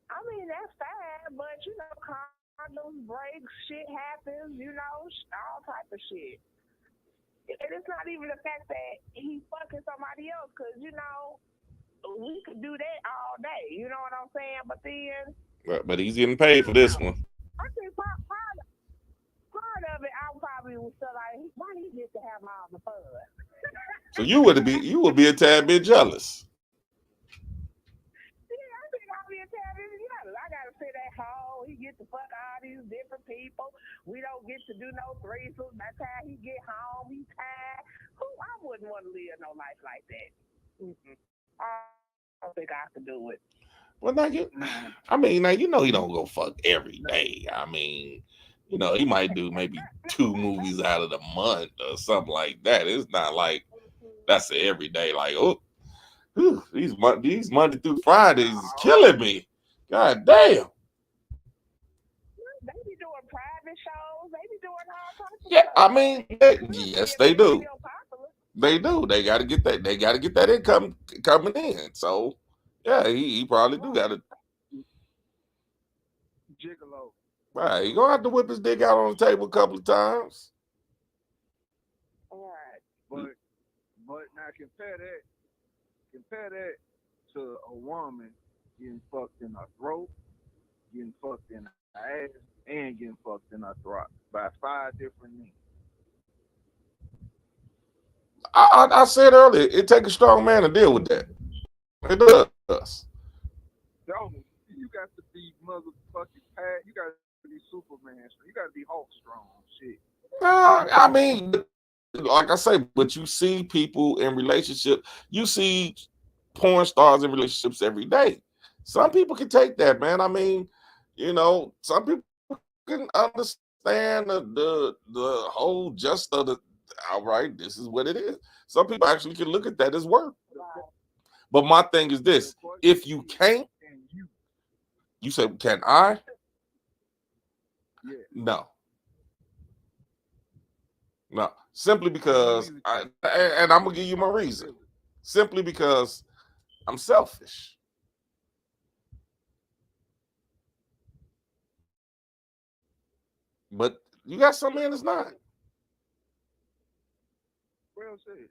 I mean, that's fine, but condoms break, shit happens. All type of shit. And it's not even the fact that he's fucking somebody else, because we could do that all day. You know what I'm saying? But then, but he's getting paid for this one. I think part of it, I probably was still like, why do you get to have all the fun? So you would be a tad bit jealous. Yeah, I think I'll be a tad bit jealous. I gotta sit at home. He get to fuck all these different people. We don't get to do no threesomes. By the time he get home, he tired. I wouldn't want to live no life like that. I don't think I could do it. Well, now I mean, now you know he don't go fuck every day. I mean, you know, he might do maybe 2 movies out of the month or something like that. It's not like that's every day. Like, oh, whew, these Monday through Fridays is killing me. God damn. They be doing private shows. They be doing all kinds of Yeah, stuff. I mean, yes, they do. They do. They got to get that. They got to get that income coming in. So, yeah, he probably do got to. Gigolo. Right, he gonna have to whip his dick out on the table a couple of times. All right. But now compare that to a woman getting fucked in her throat, getting fucked in her ass, and getting fucked in her throat by 5 different men. I said earlier, it takes a strong man to deal with that. It does. So you got to be motherfucking Pat. You got to be Superman. You got to be Hulk strong. Shit. I mean, like I say, but you see people in relationships. You see porn stars in relationships every day. Some people can take that, man. I mean, you know, some people can understand the whole just of the. All right, this is what it is. Some people actually can look at that as work. But my thing is this: if you can't, you say, "Can I?" Yeah. No. Simply because and I'm gonna give you my reason. Simply because I'm selfish. But you got some men that's not. Well said.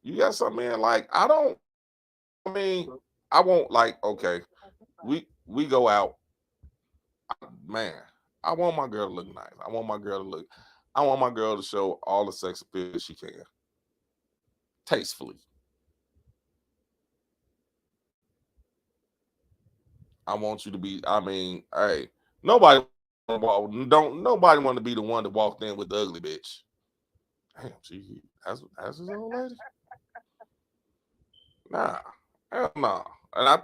You got some men like I mean, I won't like, okay, we go out. Man, I want my girl to look nice. I want my girl to show all the sex appeal she can. Tastefully. I want you to be, I mean, hey, nobody want to be the one that walked in with the ugly bitch. Damn, that's his old lady. Nah, hell no. And I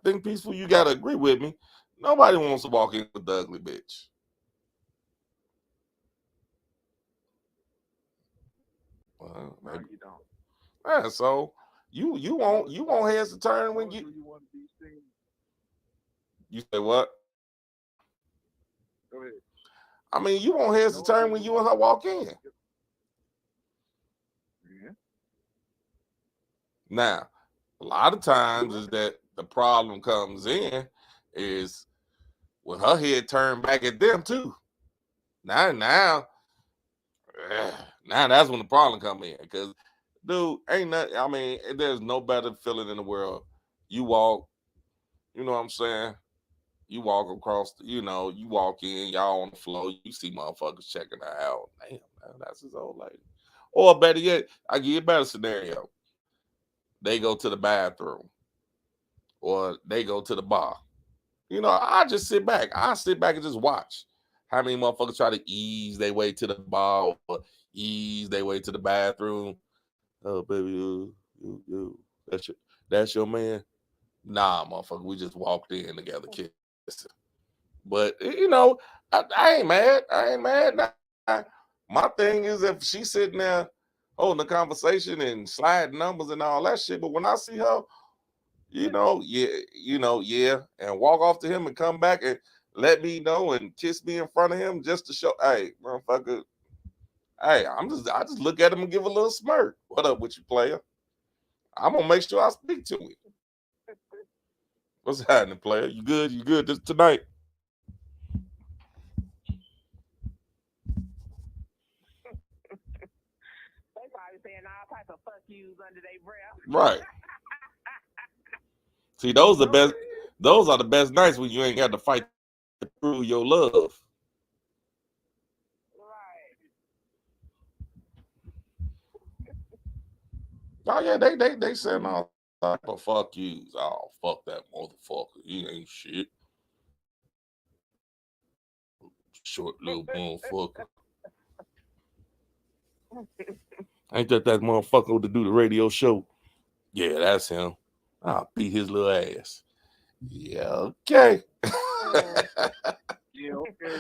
think Peaceful, you gotta agree with me. Nobody wants to walk in with the ugly bitch. Well, No, maybe. you don't. Yeah, so you won't heads to turn when you want to be seen. You say what? Go ahead. I mean, you won't heads to turn when you and her walk in. Yeah. Now, a lot of times is that the problem comes in is when her head turned back at them too. Now that's when the problem come in. Because, dude, ain't nothing. I mean, there's no better feeling in the world. You walk, you know what I'm saying? You walk across, you walk in, y'all on the floor, you see motherfuckers checking her out. Damn, man, that's his old lady. Or better yet, I give you a better scenario. They go to the bathroom or they go to the bar. I just sit back. I sit back and just watch how many motherfuckers try to ease their way to the bar or ease their way to the bathroom. Oh, baby, that's your man. Nah, motherfucker, we just walked in together, kissing. But I ain't mad. Nah. My thing is if she's sitting there holding a conversation and sliding numbers and all that shit, but when I see her, yeah, and walk off to him and come back and let me know and kiss me in front of him just to show, hey, motherfucker, hey, I just look at him and give a little smirk. What up with you, player? I'm gonna make sure I speak to him. What's happening, player? You good? You good tonight? They probably saying all types of fuck yous under their breath. Right. See, those are the best nights when you ain't got to fight to prove your love. Right. Oh yeah, they saying all type of fuck yous. Oh, fuck that motherfucker. He ain't shit. short little motherfucker. Ain't that motherfucker to do the radio show? Yeah, that's him. I'll beat his little ass. Yeah, okay. Yeah, okay.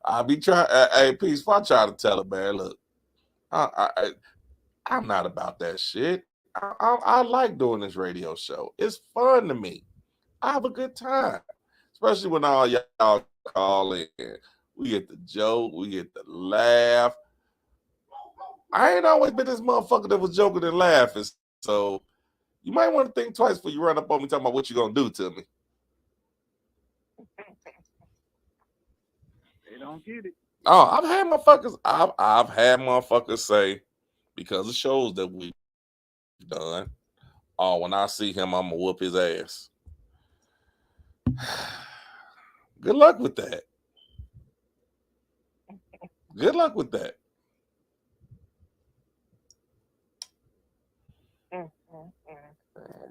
I'll be trying. Hey, Peace, if I try to tell her, man, look, I'm not about that shit. I like doing this radio show. It's fun to me. I have a good time, especially when all y'all call in. We get the joke, we get the laugh. I ain't always been this motherfucker that was joking and laughing, so you might want to think twice before you run up on me talking about what you gonna do to me. They don't get it. Oh, I've had motherfuckers say, because of shows that we've done, oh, when I see him, I'm gonna whoop his ass. Good luck with that. Good luck with that.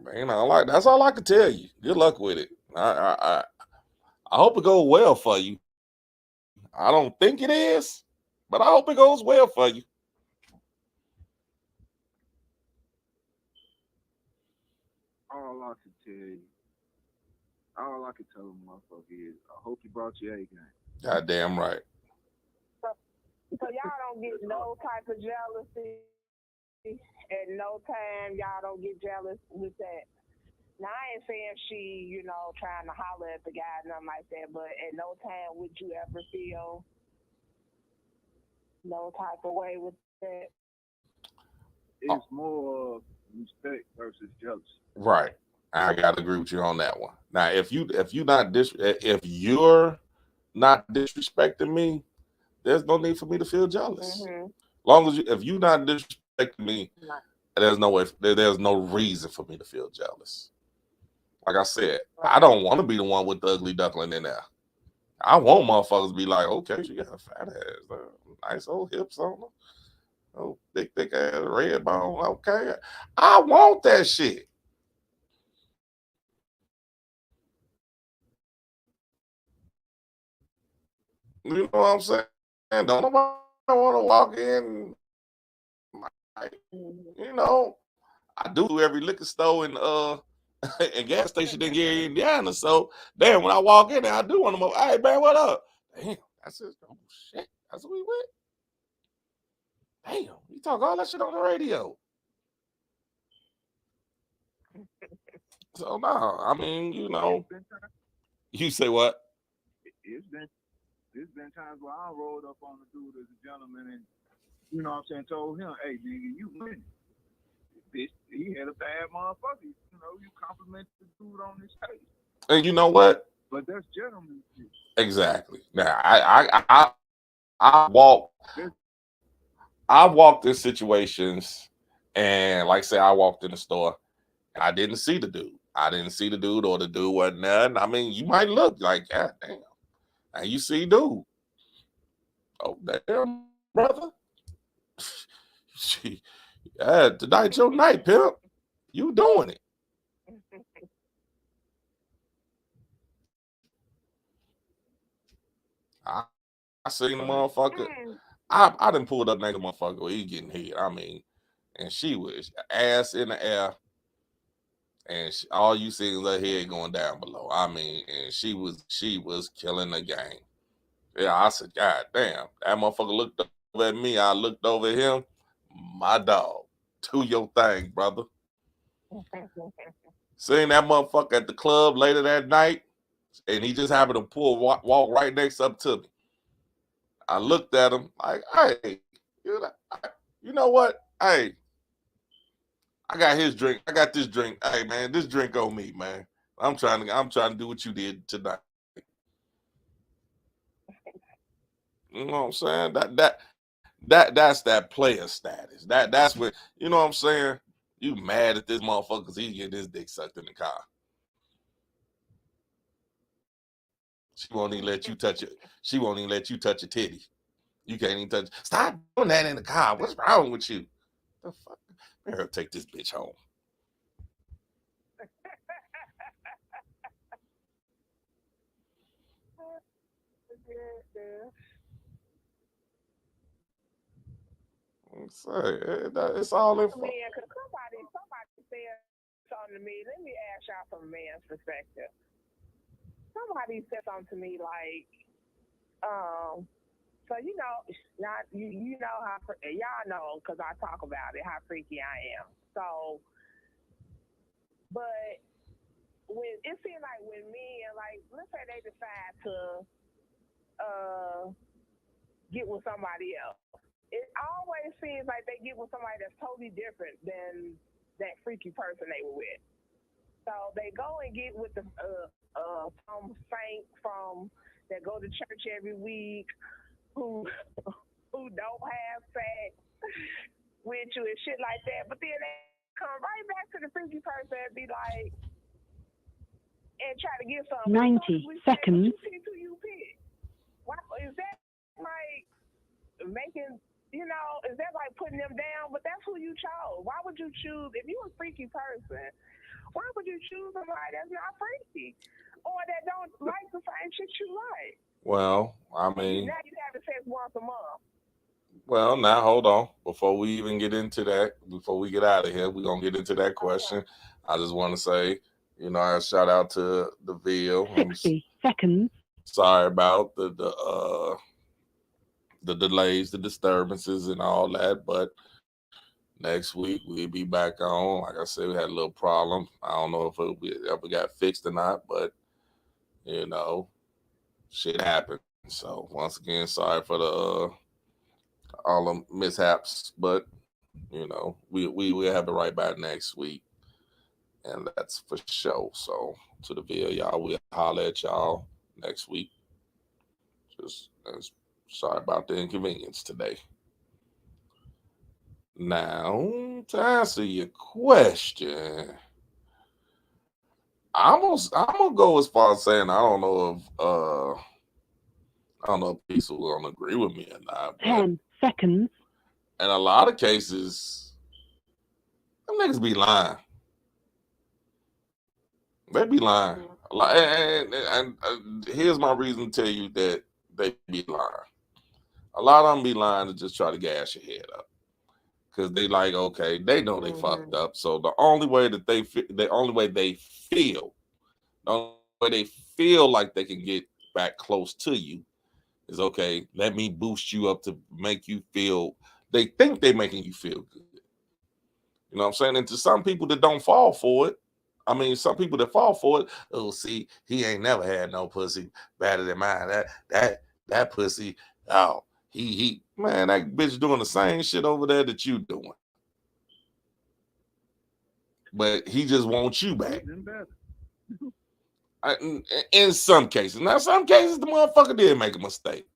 Man, that's all I can tell you. Good luck with it. I hope it goes well for you. I don't think it is, but I hope it goes well for you. All I can tell you, all I can tell them, motherfucker, is I hope you brought your A game. Goddamn right. So y'all don't get no type of jealousy at no time. Y'all don't get jealous with that. Now I ain't saying she, trying to holler at the guy, nothing like that. But at no time would you ever feel no type of way with that. It's more respect versus jealousy. Right. I gotta agree with you on that one. Now, if you're not disrespecting me, there's no need for me to feel jealous. Mm-hmm. Long as if you're not disrespecting me, Right. there's no reason for me to feel jealous. Like I said, I don't want to be the one with the ugly duckling in there. I want motherfuckers to be like, okay, she got a fat ass, nice old hips on her, oh, thick ass, red bone. Okay, I want that shit. You know what I'm saying? Don't nobody want to walk in. I do every liquor store and gas station in Gary, Indiana. So damn, when I walk in there, I do want to go, hey man, what up? Damn, that's it. Oh shit, that's what we went. Damn, you talk all that shit on the radio. So no, I mean, you say what? It's been times where I rolled up on the dude as a gentleman and, you know what I'm saying, told him, hey, nigga, you winning. Bitch, he had a bad motherfucker. You compliment the dude on his face. And you know what? But that's gentleman shit. Exactly. Now, I walked in situations, and like say I walked in the store, and I didn't see the dude. I didn't see the dude, or the dude wasn't there. I mean, you might look like, God damn, and you see dude. Oh damn, brother. Tonight's your night, pimp. You doing it. I seen the motherfucker. I done pulled up next to motherfucker where he getting hit. I mean, and she was ass in the air, and all you see is her head going down below. I mean, and she was killing the game. Yeah, I said, God damn, that motherfucker looked over at me. I looked over at him. My dog, do your thing, brother. Seeing that motherfucker at the club later that night, and he just happened to walk right next up to me. I looked at him like, hey, you know what? Hey, I got his drink. I got this drink. Hey, man, this drink on me, man. I'm trying to do what you did tonight. You know what I'm saying? That's that player status. That's what, you know what I'm saying? You mad at this motherfucker because he getting his dick sucked in the car. She won't even let you touch it. She won't even let you touch your titty. You can't even touch. Stop doing that in the car. What's wrong with you? The fuck? Better take this bitch home. It's all in. Man, because somebody said something to me. Let me ask y'all from a man's perspective. Somebody said something to me like, so you know, not you know how y'all know because I talk about it how freaky I am. So, but when it seems like when men, like let's say they decide to get with somebody else, it always seems like they get with somebody that's totally different than that freaky person they were with. So they go and get with some saint from that go to church every week, who don't have sex with you and shit like that. But then they come right back to the freaky person and be like, and try to get something. 90 seconds. Who you pick? Why is that like making? You know, is that like putting them down? But that's who you chose. Why would you choose if you a freaky person? Why would you choose somebody that's not freaky or that don't like the same shit you like? Well, I mean, now you having sex once a month. Well, now hold on. Before we even get into that, before we get out of here, we're gonna get into that question. I just want to say, you know, I shout out to the Ville. 60 seconds. Sorry about the delays, the disturbances, and all that. But next week we'll be back on. Like I said, we had a little problem. I don't know if it ever got fixed or not, but you know, shit happened. So once again, sorry for the all the mishaps, but you know, we'll have it right back next week, and that's for sure. So to the Ville, y'all, we'll holler at y'all next week. Just sorry about the inconvenience today. Now, to answer your question, I'm gonna go as far as saying I don't know if people will gonna agree with me or not. 10 seconds. In a lot of cases, them niggas be lying. They be lying. And here's my reason to tell you that they be lying. A lot of them be lying to just try to gas your head up. Because they like, okay, they know they fucked up. So the only way they feel like they can get back close to you is, okay, let me boost you up to make you feel, they think they're making you feel good. You know what I'm saying? And to some people that don't fall for it, I mean, some people that fall for it, oh, see, he ain't never had no pussy better than mine. That pussy, oh, he man, that bitch doing the same shit over there that you doing. But he just wants you back. In some cases. Now, some cases, the motherfucker did make a mistake.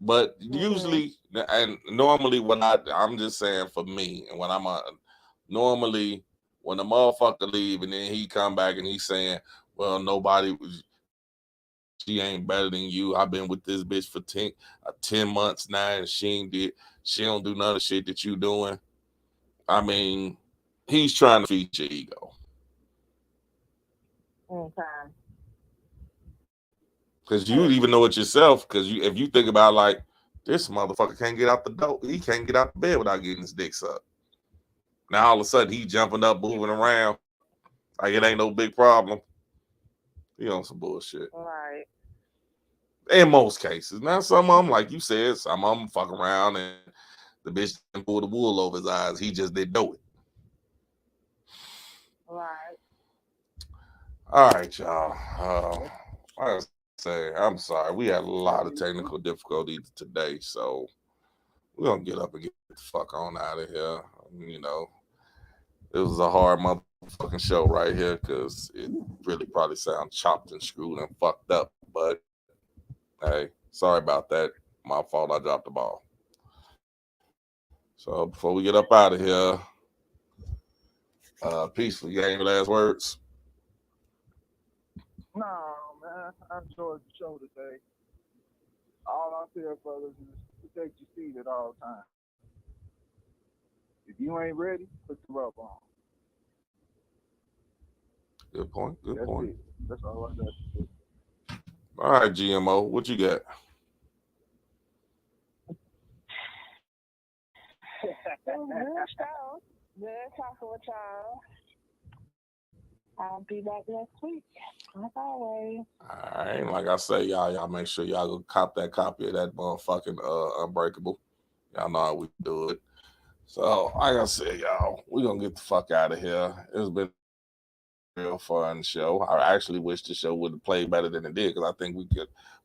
But usually, and normally when I'm just saying for me, and when I'm normally when the motherfucker leave and then he come back and he's saying, well, she ain't better than you. I've been with this bitch for 10 months now and she don't do none of the shit that you doing. I mean, he's trying to feed your ego. Okay. Because you even know it yourself. Because if you think about like, this motherfucker can't get out the door. He can't get out the bed without getting his dick sucked. Now all of a sudden he jumping up, moving around like it ain't no big problem. He on some bullshit. Right. In most cases. Now some of them, like you said, some of them fuck around and the bitch didn't pull the wool over his eyes. He just didn't do it. Right. All right, y'all. I say I'm sorry. We had a lot of technical difficulties today, so we're gonna get up and get the fuck on out of here. You know, it was a hard motherfucking show right here because it really probably sounds chopped and screwed and fucked up. But hey, sorry about that. My fault. I dropped the ball. So before we get up out of here, peaceful. You got any last words? No, man. I enjoyed the show today. All I tell brothers is protect your seat at all times. If you ain't ready, put the rub on. Good point. That's it. That's all I got to say. All right, GMO, what you got? It was good show. Good talking with y'all. I'll be back next week, as always. All right, like I say, y'all make sure y'all go cop that copy of that motherfucking Unbreakable. Y'all know how we do it. So, like I said, y'all, we gonna get the fuck out of here. It's been a real fun show. I actually wish the show would have played better than it did because I think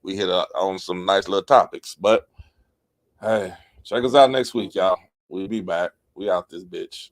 we hit on some nice little topics. But hey, check us out next week, y'all. We'll be back. We out this bitch.